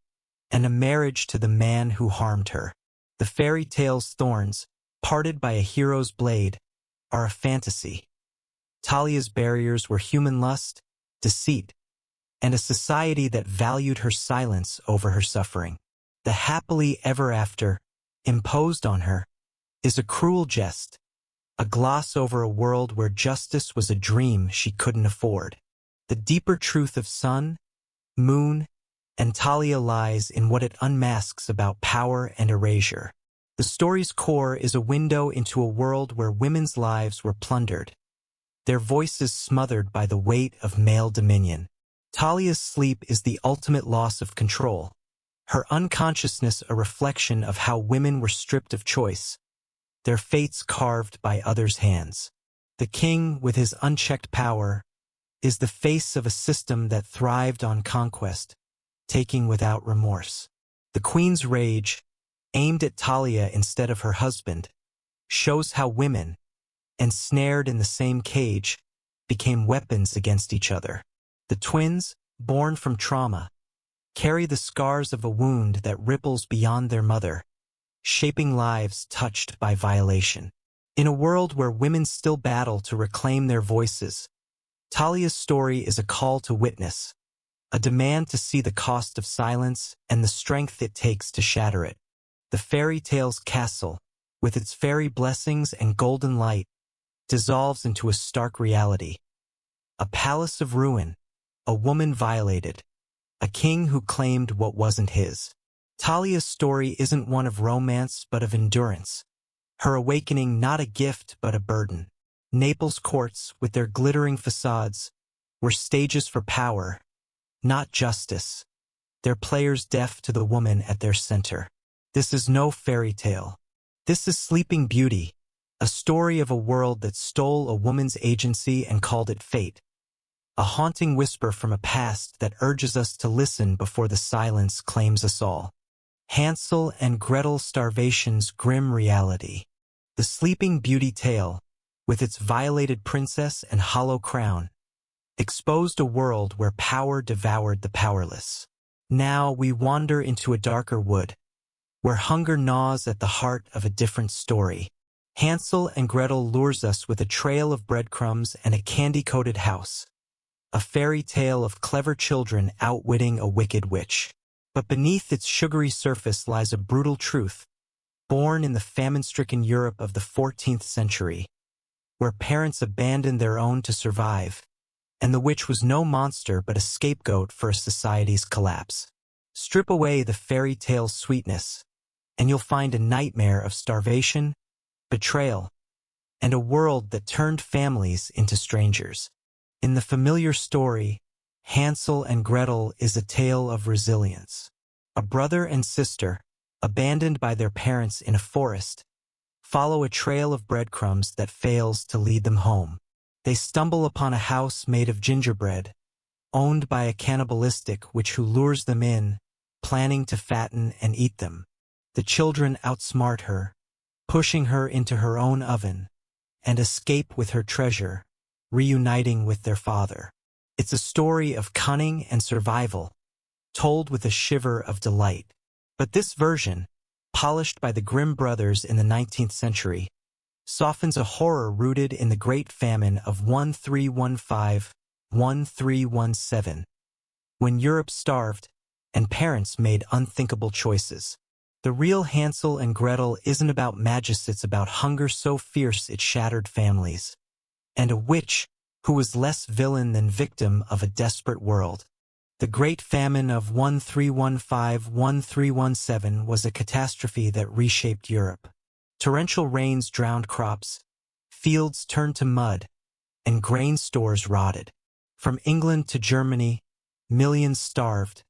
and a marriage to the man who harmed her. The fairy tale's thorns, parted by a hero's blade, are a fantasy. Talia's barriers were human lust, deceit, and a society that valued her silence over her suffering. The happily ever after, imposed on her, is a cruel jest, a gloss over a world where justice was a dream she couldn't afford. The deeper truth of sun, moon, and Talia lies in what it unmasks about power and erasure. The story's core is a window into a world where women's lives were plundered, their voices smothered by the weight of male dominion. Talia's sleep is the ultimate loss of control, her unconsciousness a reflection of how women were stripped of choice, their fates carved by others' hands. The king, with his unchecked power, is the face of a system that thrived on conquest, taking without remorse. The queen's rage, aimed at Talia instead of her husband, shows how women, ensnared in the same cage, became weapons against each other. The twins, born from trauma, carry the scars of a wound that ripples beyond their mother, shaping lives touched by violation. In a world where women still battle to reclaim their voices, Talia's story is a call to witness, a demand to see the cost of silence and the strength it takes to shatter it. The fairy tale's castle, with its fairy blessings and golden light, dissolves into a stark reality. A palace of ruin, a woman violated, a king who claimed what wasn't his. Talia's story isn't one of romance but of endurance, her awakening not a gift but a burden. Naples' courts, with their glittering facades, were stages for power, not justice, their players deaf to the woman at their center. This is no fairy tale. This is Sleeping Beauty, a story of a world that stole a woman's agency and called it fate. A haunting whisper from a past that urges us to listen before the silence claims us all. Hansel and Gretel's starvation's grim reality. The Sleeping Beauty tale, with its violated princess and hollow crown, exposed a world where power devoured the powerless. Now we wander into a darker wood, where hunger gnaws at the heart of a different story. Hansel and Gretel lures us with a trail of breadcrumbs and a candy-coated house, a fairy tale of clever children outwitting a wicked witch. But beneath its sugary surface lies a brutal truth, born in the famine-stricken Europe of the 14th century, where parents abandoned their own to survive, and the witch was no monster but a scapegoat for a society's collapse. Strip away the fairy tale's sweetness, and you'll find a nightmare of starvation, betrayal, and a world that turned families into strangers. In the familiar story, Hansel and Gretel is a tale of resilience. A brother and sister, abandoned by their parents in a forest, follow a trail of breadcrumbs that fails to lead them home. They stumble upon a house made of gingerbread, owned by a cannibalistic witch who lures them in, planning to fatten and eat them. The children outsmart her, pushing her into her own oven, and escape with her treasure, reuniting with their father. It's a story of cunning and survival, told with a shiver of delight. But this version, polished by the Grimm brothers in the 19th century, softens a horror rooted in the Great Famine of 1315-1317, when Europe starved and parents made unthinkable choices. The real Hansel and Gretel isn't about magic, it's about hunger so fierce it shattered families, and a witch who was less villain than victim of a desperate world. The Great Famine of 1315-1317 was a catastrophe that reshaped Europe. Torrential rains drowned crops, fields turned to mud, and grain stores rotted. From England to Germany, millions starved,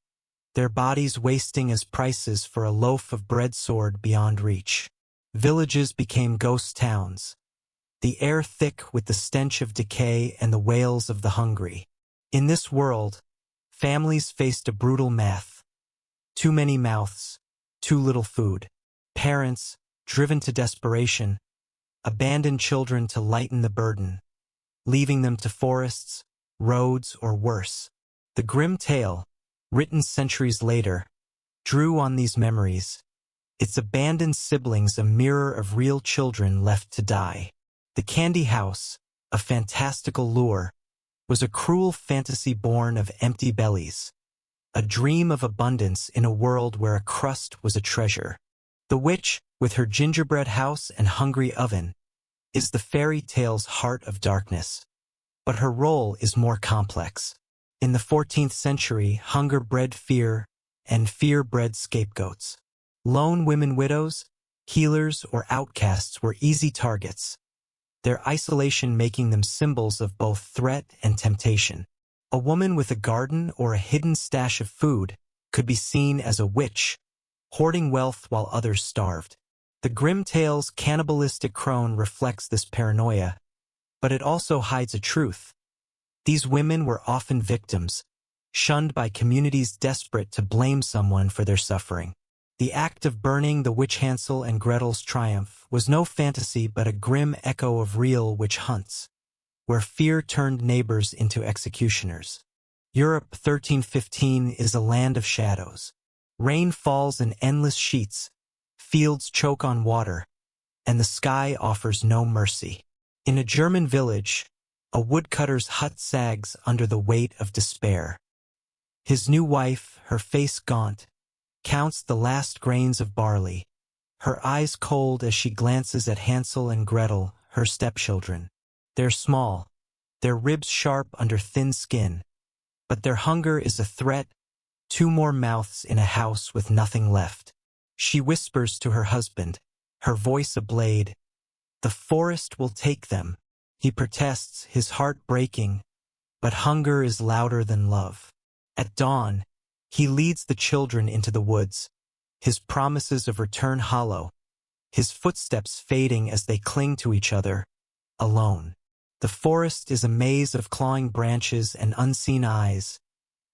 their bodies wasting as prices for a loaf of bread soared beyond reach. Villages became ghost towns, the air thick with the stench of decay and the wails of the hungry. In this world, families faced a brutal math. Too many mouths, too little food. Parents, driven to desperation, abandoned children to lighten the burden, leaving them to forests, roads, or worse. The grim tale, written centuries later, drew on these memories, its abandoned siblings a mirror of real children left to die. The Candy House, a fantastical lure, was a cruel fantasy born of empty bellies, a dream of abundance in a world where a crust was a treasure. The witch, with her gingerbread house and hungry oven, is the fairy tale's heart of darkness. But her role is more complex. In the 14th century, hunger bred fear, and fear bred scapegoats. Lone women widows, healers, or outcasts were easy targets, their isolation making them symbols of both threat and temptation. A woman with a garden or a hidden stash of food could be seen as a witch, hoarding wealth while others starved. The Grimm tale's cannibalistic crone reflects this paranoia, but it also hides a truth. These women were often victims, shunned by communities desperate to blame someone for their suffering. The act of burning the witch Hansel and Gretel's triumph was no fantasy but a grim echo of real witch hunts, where fear turned neighbors into executioners. Europe 1315 is a land of shadows. Rain falls in endless sheets, fields choke on water, and the sky offers no mercy. In a German village, a woodcutter's hut sags under the weight of despair. His new wife, her face gaunt, counts the last grains of barley, her eyes cold as she glances at Hansel and Gretel, her stepchildren. They're small, their ribs sharp under thin skin, but their hunger is a threat, 2 more mouths in a house with nothing left. She whispers to her husband, her voice a blade, "The forest will take them." He protests, his heart breaking, but hunger is louder than love. At dawn, he leads the children into the woods, his promises of return hollow, his footsteps fading as they cling to each other, alone. The forest is a maze of clawing branches and unseen eyes,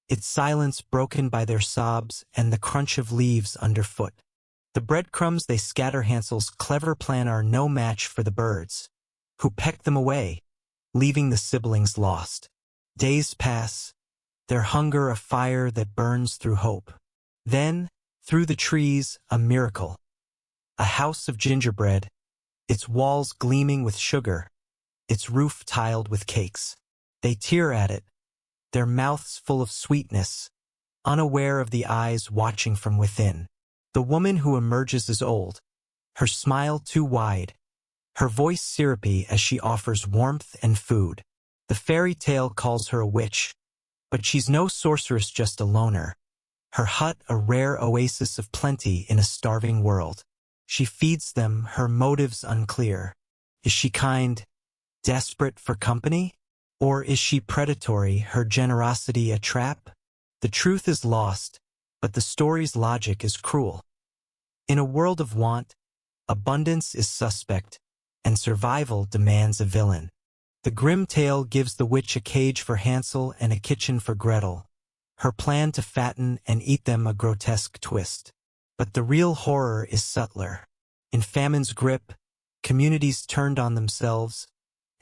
its silence broken by their sobs and the crunch of leaves underfoot. The breadcrumbs they scatter Hansel's clever plan are no match for the birds, who peck them away, leaving the siblings lost. Days pass, their hunger a fire that burns through hope. Then, through the trees, a miracle. A house of gingerbread, its walls gleaming with sugar, its roof tiled with cakes. They tear at it, their mouths full of sweetness, unaware of the eyes watching from within. The woman who emerges is old, her smile too wide, her voice syrupy as she offers warmth and food. The fairy tale calls her a witch, but she's no sorceress, just a loner. Her hut a rare oasis of plenty in a starving world. She feeds them, her motives unclear. Is she kind, desperate for company? Or is she predatory, her generosity a trap? The truth is lost, but the story's logic is cruel. In a world of want, abundance is suspect, and survival demands a villain. The grim tale gives the witch a cage for Hansel and a kitchen for Gretel, her plan to fatten and eat them a grotesque twist. But the real horror is subtler. In famine's grip, communities turned on themselves,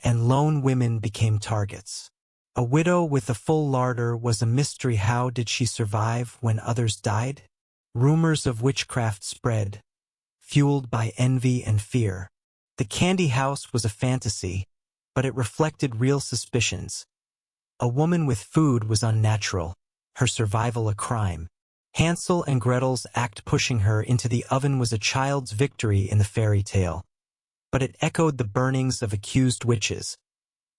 and lone women became targets. A widow with a full larder was a mystery. How did she survive when others died? Rumors of witchcraft spread, fueled by envy and fear. The candy house was a fantasy, but it reflected real suspicions. A woman with food was unnatural, her survival a crime. Hansel and Gretel's act pushing her into the oven was a child's victory in the fairy tale, but it echoed the burnings of accused witches,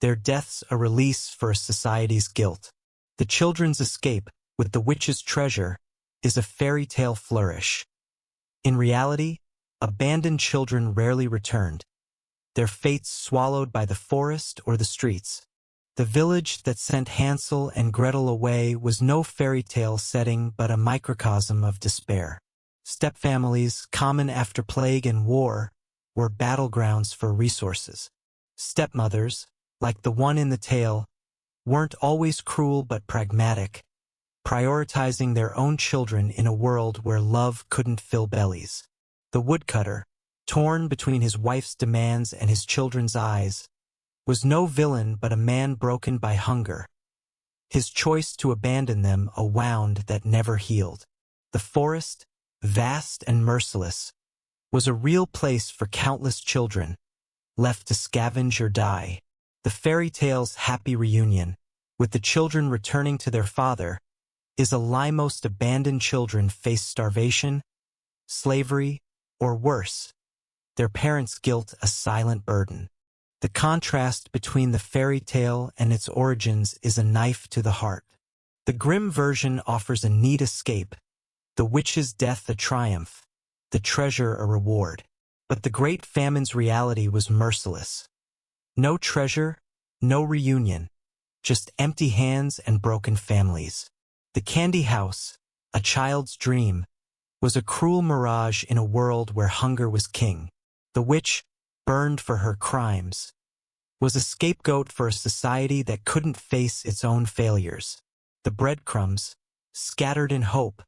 their deaths a release for a society's guilt. The children's escape, with the witch's treasure, is a fairy tale flourish. In reality, abandoned children rarely returned, their fates swallowed by the forest or the streets. The village that sent Hansel and Gretel away was no fairy tale setting but a microcosm of despair. Stepfamilies, common after plague and war, were battlegrounds for resources. Stepmothers, like the one in the tale, weren't always cruel but pragmatic, prioritizing their own children in a world where love couldn't fill bellies. The woodcutter, torn between his wife's demands and his children's eyes, was no villain but a man broken by hunger, his choice to abandon them a wound that never healed. The forest, vast and merciless, was a real place for countless children, left to scavenge or die. The fairy tale's happy reunion, with the children returning to their father, is a lie. Most abandoned children face starvation, slavery, or worse, their parents' guilt a silent burden. The contrast between the fairy tale and its origins is a knife to the heart. The grim version offers a neat escape, the witch's death a triumph, the treasure a reward. But the great famine's reality was merciless. No treasure, no reunion, just empty hands and broken families. The candy house, a child's dream, was a cruel mirage in a world where hunger was king. The witch, burned for her crimes, was a scapegoat for a society that couldn't face its own failures. The breadcrumbs, scattered in hope,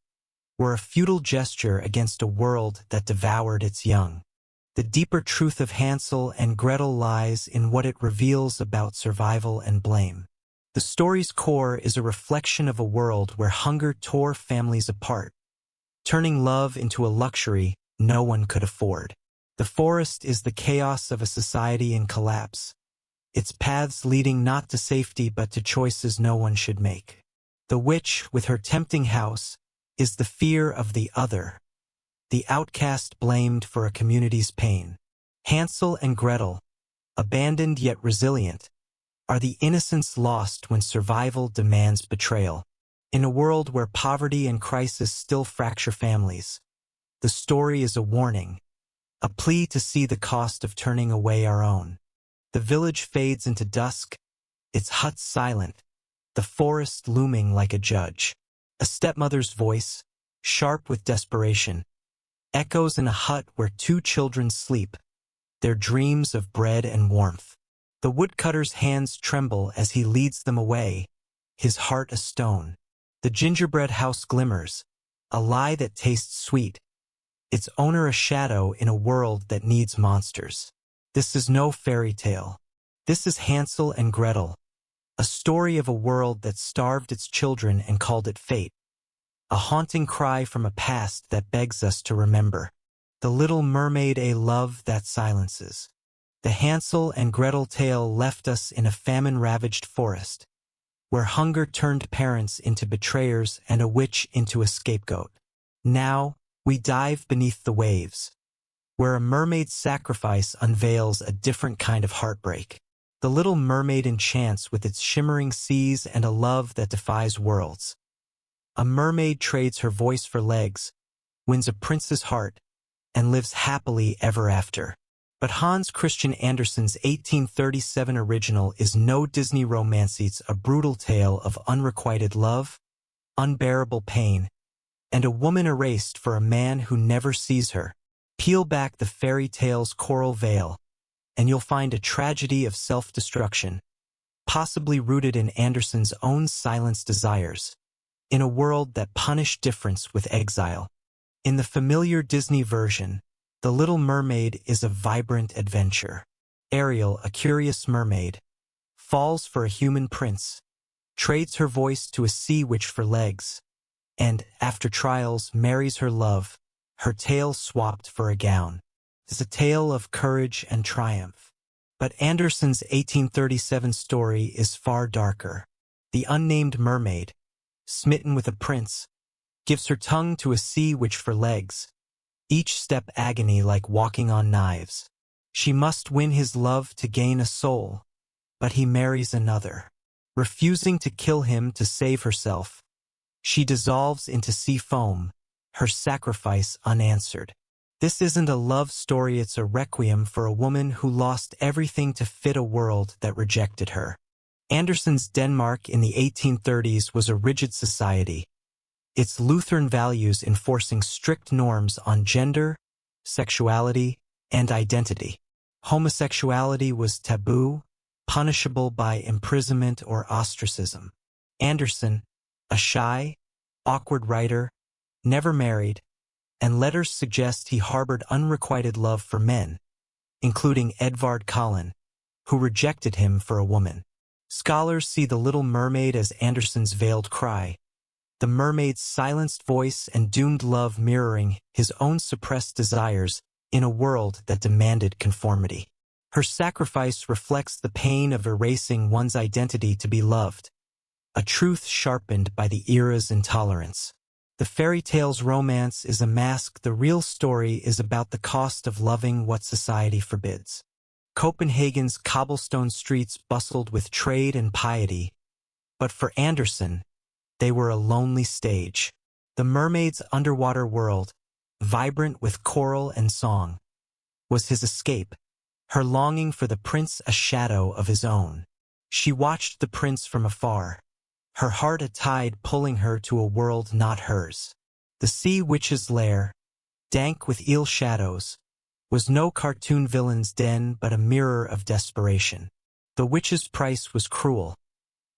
were a futile gesture against a world that devoured its young. The deeper truth of Hansel and Gretel lies in what it reveals about survival and blame. The story's core is a reflection of a world where hunger tore families apart, turning love into a luxury no one could afford. The forest is the chaos of a society in collapse, its paths leading not to safety but to choices no one should make. The witch, with her tempting house, is the fear of the other, the outcast blamed for a community's pain. Hansel and Gretel, abandoned yet resilient, are the innocents lost when survival demands betrayal. In a world where poverty and crisis still fracture families, the story is a warning, a plea to see the cost of turning away our own. The village fades into dusk, its huts silent, the forest looming like a judge. A stepmother's voice, sharp with desperation, echoes in a hut where two children sleep, their dreams of bread and warmth. The woodcutter's hands tremble as he leads them away, his heart a stone. The gingerbread house glimmers, a lie that tastes sweet, its owner a shadow in a world that needs monsters. This is no fairy tale. This is Hansel and Gretel, a story of a world that starved its children and called it fate. A haunting cry from a past that begs us to remember. The Little Mermaid, a love that silences. The Hansel and Gretel tale left us in a famine-ravaged forest, where hunger turned parents into betrayers and a witch into a scapegoat. Now, we dive beneath the waves, where a mermaid's sacrifice unveils a different kind of heartbreak. The Little Mermaid enchants with its shimmering seas and a love that defies worlds. A mermaid trades her voice for legs, wins a prince's heart, and lives happily ever after. But Hans Christian Andersen's 1837 original is no Disney romance. It's a brutal tale of unrequited love, unbearable pain, and a woman erased for a man who never sees her. Peel back the fairy tale's coral veil, and you'll find a tragedy of self-destruction, possibly rooted in Andersen's own silenced desires, in a world that punished difference with exile. In the familiar Disney version, The Little Mermaid is a vibrant adventure. Ariel, a curious mermaid, falls for a human prince, trades her voice to a sea witch for legs, and, after trials, marries her love, her tail swapped for a gown. It's a tale of courage and triumph. But Andersen's 1837 story is far darker. The unnamed mermaid, smitten with a prince, gives her tongue to a sea witch for legs, each step agony like walking on knives. She must win his love to gain a soul, but he marries another. Refusing to kill him to save herself, she dissolves into sea foam, her sacrifice unanswered. This isn't a love story, it's a requiem for a woman who lost everything to fit a world that rejected her. Andersen's Denmark in the 1830s was a rigid society, its Lutheran values enforcing strict norms on gender, sexuality, and identity. Homosexuality was taboo, punishable by imprisonment or ostracism. Andersen, a shy, awkward writer, never married, and letters suggest he harbored unrequited love for men, including Edvard Collin, who rejected him for a woman. Scholars see The Little Mermaid as Andersen's veiled cry, the mermaid's silenced voice and doomed love mirroring his own suppressed desires in a world that demanded conformity. Her sacrifice reflects the pain of erasing one's identity to be loved, a truth sharpened by the era's intolerance. The fairy tale's romance is a mask. The real story is about the cost of loving what society forbids. Copenhagen's cobblestone streets bustled with trade and piety, but for Andersen, they were a lonely stage. The mermaid's underwater world, vibrant with coral and song, was his escape, her longing for the prince a shadow of his own. She watched the prince from afar, her heart a tide pulling her to a world not hers. The sea witch's lair, dank with eel shadows, was no cartoon villain's den but a mirror of desperation. The witch's price was cruel.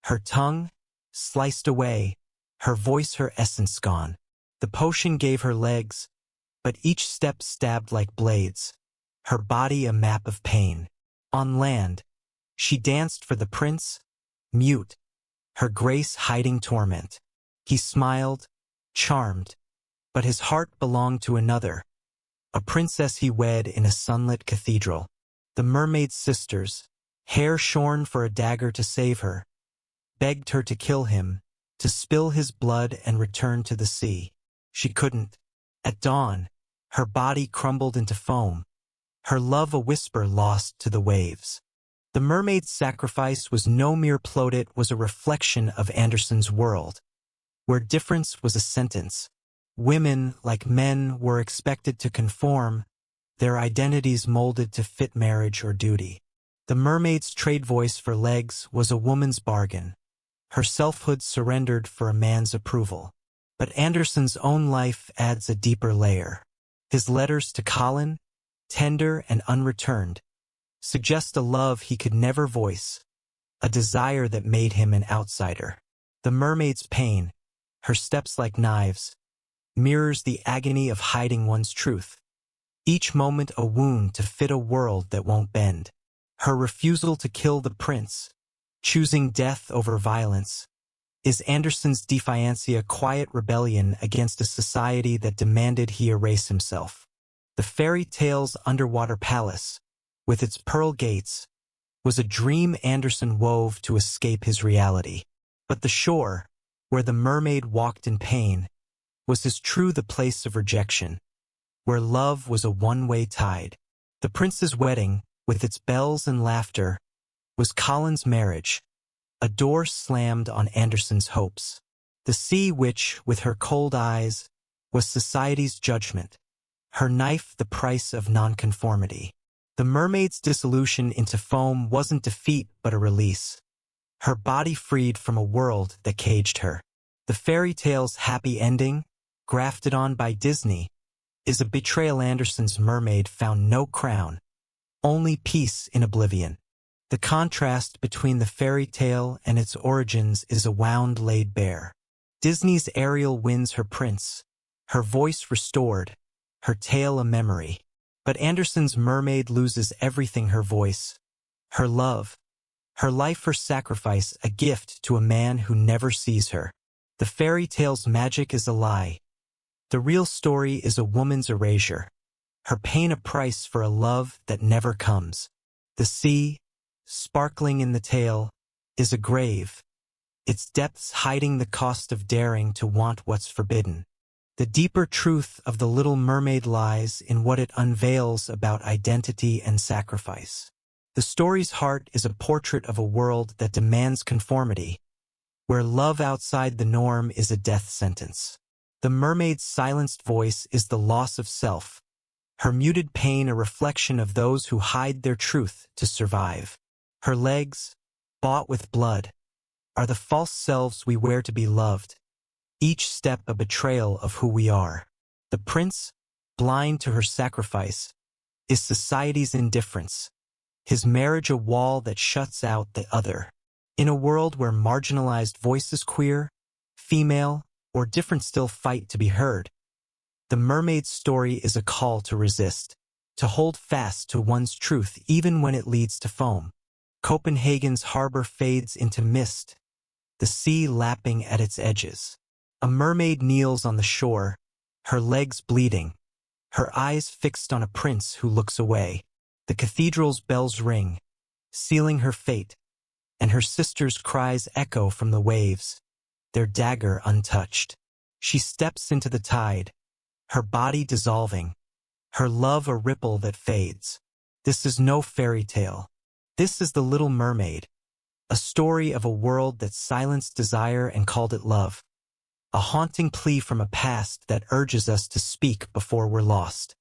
Her tongue, sliced away, her voice her essence gone. The potion gave her legs, but each step stabbed like blades, her body a map of pain. On land, she danced for the prince, mute, her grace hiding torment. He smiled, charmed, but his heart belonged to another, a princess he wed in a sunlit cathedral. The mermaid's sisters, hair shorn for a dagger to save her, begged her to kill him, to spill his blood and return to the sea. She couldn't. At dawn, her body crumbled into foam, her love a whisper lost to the waves. The mermaid's sacrifice was no mere plot, it was a reflection of Andersen's world, where difference was a sentence. Women, like men, were expected to conform, their identities molded to fit marriage or duty. The mermaid's trade voice for legs was a woman's bargain, her selfhood surrendered for a man's approval. But Andersen's own life adds a deeper layer. His letters to Colin, tender and unreturned, suggest a love he could never voice, a desire that made him an outsider. The mermaid's pain, her steps like knives, mirrors the agony of hiding one's truth, each moment a wound to fit a world that won't bend. Her refusal to kill the prince, choosing death over violence, is Andersen's defiance, a quiet rebellion against a society that demanded he erase himself. The fairy tale's underwater palace, with its pearl gates, was a dream Andersen wove to escape his reality. But the shore, where the mermaid walked in pain, was as true the place of rejection, where love was a one-way tide. The prince's wedding, with its bells and laughter, was Colin's marriage, a door slammed on Anderson's hopes. The sea which, with her cold eyes, was society's judgment, her knife the price of nonconformity. The mermaid's dissolution into foam wasn't defeat but a release, her body freed from a world that caged her. The fairy tale's happy ending, grafted on by Disney, is a betrayal. Anderson's mermaid found no crown, only peace in oblivion. The contrast between the fairy tale and its origins is a wound laid bare. Disney's Ariel wins her prince, her voice restored, her tale a memory. But Anderson's mermaid loses everything: her voice, her love, her life, her sacrifice, a gift to a man who never sees her. The fairy tale's magic is a lie. The real story is a woman's erasure, her pain a price for a love that never comes. The sea, sparkling in the tale, is a grave, its depths hiding the cost of daring to want what's forbidden. The deeper truth of The Little Mermaid lies in what it unveils about identity and sacrifice. The story's heart is a portrait of a world that demands conformity, where love outside the norm is a death sentence. The mermaid's silenced voice is the loss of self, her muted pain a reflection of those who hide their truth to survive. Her legs, bought with blood, are the false selves we wear to be loved, each step a betrayal of who we are. The prince, blind to her sacrifice, is society's indifference, his marriage a wall that shuts out the other. In a world where marginalized voices, queer, female, or different, still fight to be heard, the mermaid's story is a call to resist, to hold fast to one's truth even when it leads to foam. Copenhagen's harbor fades into mist, the sea lapping at its edges. A mermaid kneels on the shore, her legs bleeding, her eyes fixed on a prince who looks away. The cathedral's bells ring, sealing her fate, and her sister's cries echo from the waves, their dagger untouched. She steps into the tide, her body dissolving, her love a ripple that fades. This is no fairy tale. This is The Little Mermaid, a story of a world that silenced desire and called it love. A haunting plea from a past that urges us to speak before we're lost.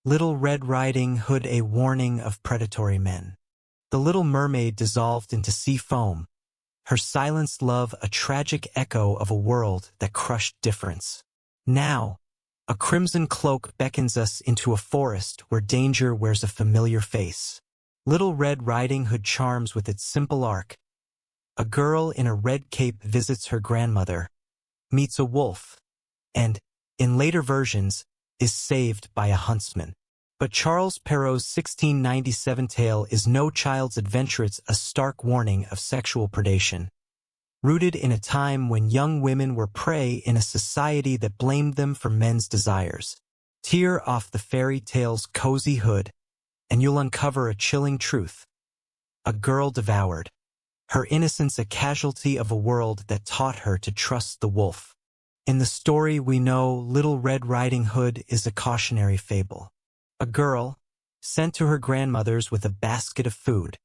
Little Red Riding Hood, a warning of predatory men. The Little Mermaid dissolved into sea foam, her silenced love a tragic echo of a world that crushed difference. Now, a crimson cloak beckons us into a forest where danger wears a familiar face. Little Red Riding Hood charms with its simple arc. A girl in a red cape visits her grandmother, meets a wolf, and, in later versions, is saved by a huntsman. But Charles Perrault's 1697 tale is no child's adventure. It's a stark warning of sexual predation, rooted in a time when young women were prey in a society that blamed them for men's desires. Tear off the fairy tale's cozy hood, and you'll uncover a chilling truth. A girl devoured, her innocence a casualty of a world that taught her to trust the wolf. In the story we know, Little Red Riding Hood is a cautionary fable. A girl, sent to her grandmother's with a basket of food,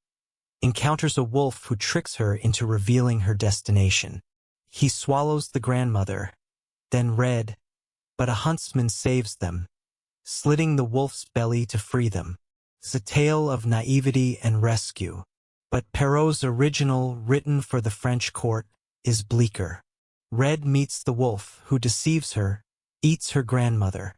encounters a wolf who tricks her into revealing her destination. He swallows the grandmother, then Red, but a huntsman saves them, slitting the wolf's belly to free them. It's a tale of naivety and rescue. But Perrault's original, written for the French court, is bleaker. Red meets the wolf, who deceives her, eats her grandmother,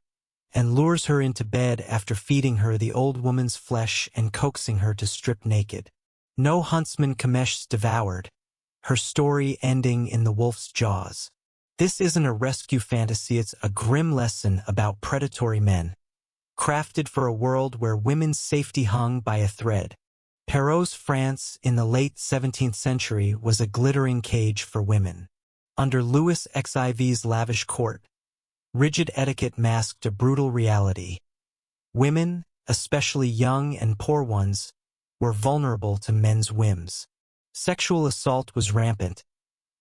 and lures her into bed after feeding her the old woman's flesh and coaxing her to strip naked. No huntsman Kamesh's devoured, her story ending in the wolf's jaws. This isn't a rescue fantasy, it's a grim lesson about predatory men, crafted for a world where women's safety hung by a thread. Perrault's France in the late 17th century was a glittering cage for women. Under Louis XIV's lavish court, rigid etiquette masked a brutal reality. Women, especially young and poor ones, were vulnerable to men's whims. Sexual assault was rampant,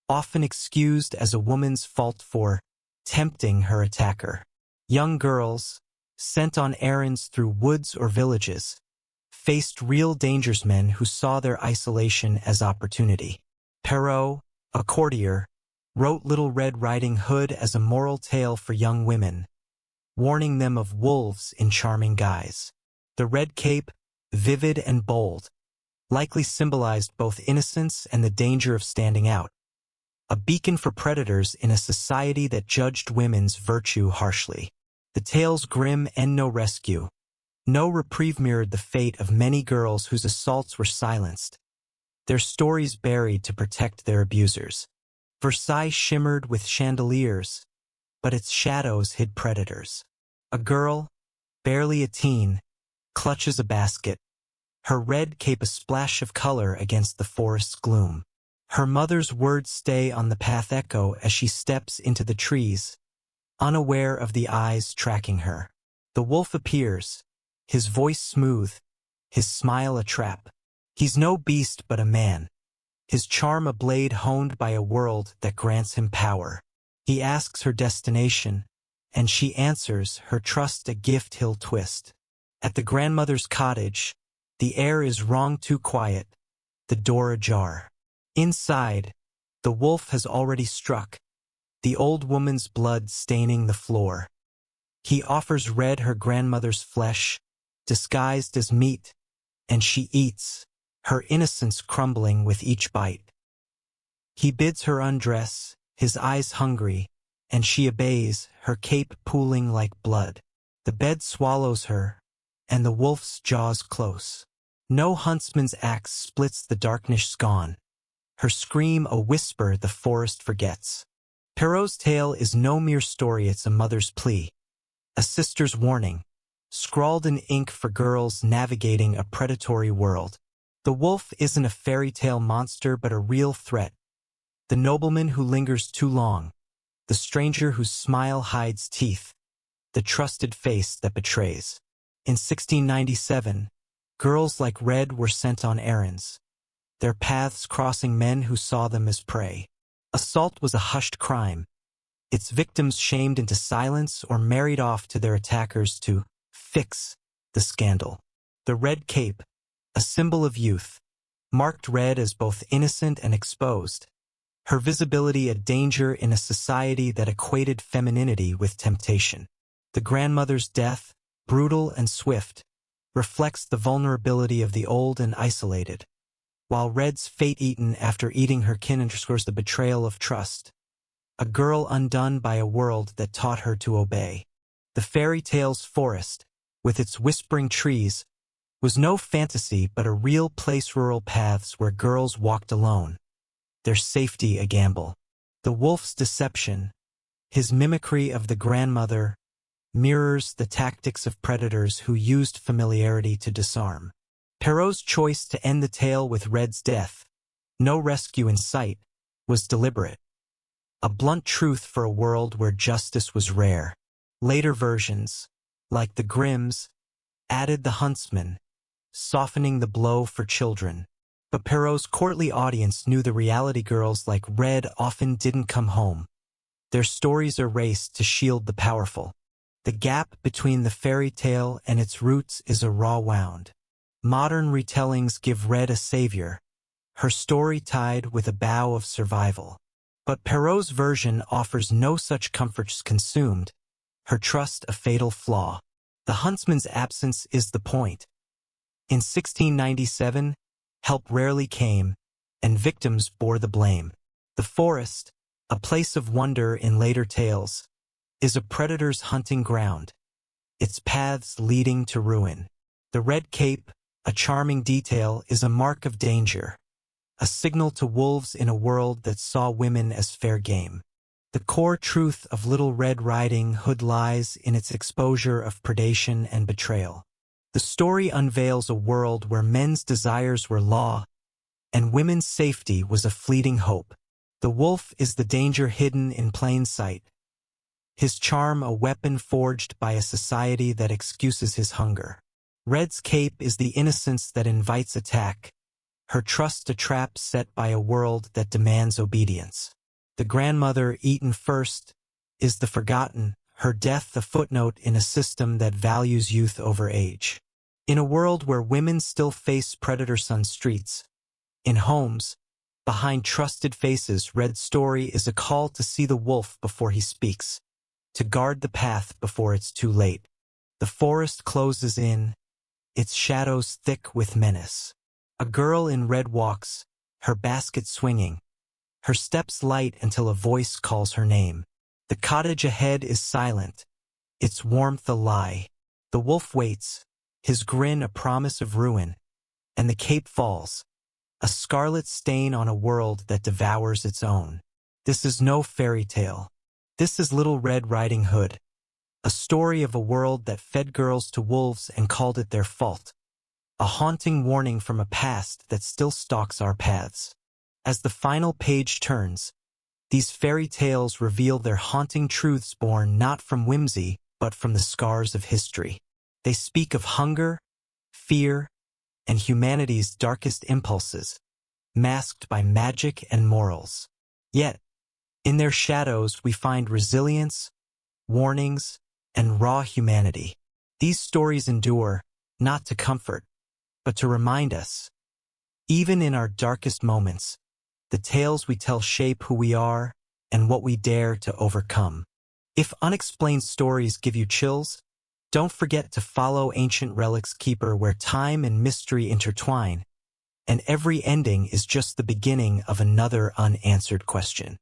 often excused as a woman's fault for tempting her attacker. Young girls, sent on errands through woods or villages, faced real dangers. Men who saw their isolation as opportunity. Perrault, a courtier, wrote Little Red Riding Hood as a moral tale for young women, warning them of wolves in charming guise. The red cape, vivid and bold, likely symbolized both innocence and the danger of standing out. A beacon for predators in a society that judged women's virtue harshly. The tale's grim and no rescue. No reprieve mirrored the fate of many girls whose assaults were silenced, their stories buried to protect their abusers. Versailles shimmered with chandeliers, but its shadows hid predators. A girl, barely a teen, clutches a basket, her red cape a splash of color against the forest's gloom. Her mother's words stay on the path echo as she steps into the trees, unaware of the eyes tracking her. The wolf appears, his voice smooth, his smile a trap. He's no beast but a man, his charm a blade honed by a world that grants him power. He asks her destination, and she answers, her trust a gift he'll twist. At the grandmother's cottage, the air is wrong too quiet, the door ajar. Inside, the wolf has already struck, the old woman's blood staining the floor. He offers Red her grandmother's flesh, disguised as meat, and she eats, her innocence crumbling with each bite. He bids her undress, his eyes hungry, and she obeys, her cape pooling like blood. The bed swallows her, and the wolf's jaws close. No huntsman's axe splits the darkness gone. Her scream a whisper the forest forgets. Perrault's tale is no mere story, it's a mother's plea, a sister's warning, scrawled in ink for girls navigating a predatory world. The wolf isn't a fairy tale monster but a real threat. The nobleman who lingers too long, the stranger whose smile hides teeth, the trusted face that betrays. In 1697, girls like Red were sent on errands, their paths crossing men who saw them as prey. Assault was a hushed crime, its victims shamed into silence or married off to their attackers to fix the scandal. The red cape, a symbol of youth, marked Red as both innocent and exposed, her visibility a danger in a society that equated femininity with temptation. The grandmother's death, brutal and swift, reflects the vulnerability of the old and isolated, while Red's fate eaten after eating her kin underscores the betrayal of trust, a girl undone by a world that taught her to obey. The fairy tale's forest, with its whispering trees, was no fantasy but a real place, rural paths where girls walked alone, their safety a gamble. The wolf's deception, his mimicry of the grandmother, mirrors the tactics of predators who used familiarity to disarm. Perrault's choice to end the tale with Red's death, no rescue in sight, was deliberate. A blunt truth for a world where justice was rare. Later versions, like the Grimms, added the huntsman, softening the blow for children. But Perrault's courtly audience knew the reality. Girls like Red often didn't come home, their stories erased to shield the powerful. The gap between the fairy tale and its roots is a raw wound. Modern retellings give Red a savior, her story tied with a bow of survival. But Perrault's version offers no such comforts. Consumed, her trust a fatal flaw. The huntsman's absence is the point. In 1697, help rarely came, and victims bore the blame. The forest, a place of wonder in later tales, is a predator's hunting ground, its paths leading to ruin. The red cape, a charming detail, is a mark of danger, a signal to wolves in a world that saw women as fair game. The core truth of Little Red Riding Hood lies in its exposure of predation and betrayal. The story unveils a world where men's desires were law, and women's safety was a fleeting hope. The wolf is the danger hidden in plain sight, his charm a weapon forged by a society that excuses his hunger. Red's cape is the innocence that invites attack, her trust a trap set by a world that demands obedience. The grandmother, eaten first, is the forgotten, her death a footnote in a system that values youth over age. In a world where women still face predators on streets, in homes, behind trusted faces, Red's story is a call to see the wolf before he speaks, to guard the path before it's too late. The forest closes in, its shadows thick with menace. A girl in red walks, her basket swinging, her steps light until a voice calls her name. The cottage ahead is silent, its warmth a lie. The wolf waits, his grin a promise of ruin, and the cape falls, a scarlet stain on a world that devours its own. This is no fairy tale. This is Little Red Riding Hood, a story of a world that fed girls to wolves and called it their fault, a haunting warning from a past that still stalks our paths. As the final page turns, these fairy tales reveal their haunting truths born not from whimsy, but from the scars of history. They speak of hunger, fear, and humanity's darkest impulses, masked by magic and morals. Yet, in their shadows we find resilience, warnings, and raw humanity. These stories endure, not to comfort, but to remind us. Even in our darkest moments, the tales we tell shape who we are and what we dare to overcome. If unexplained stories give you chills, don't forget to follow Ancient Relics Keeper, where time and mystery intertwine, and every ending is just the beginning of another unanswered question.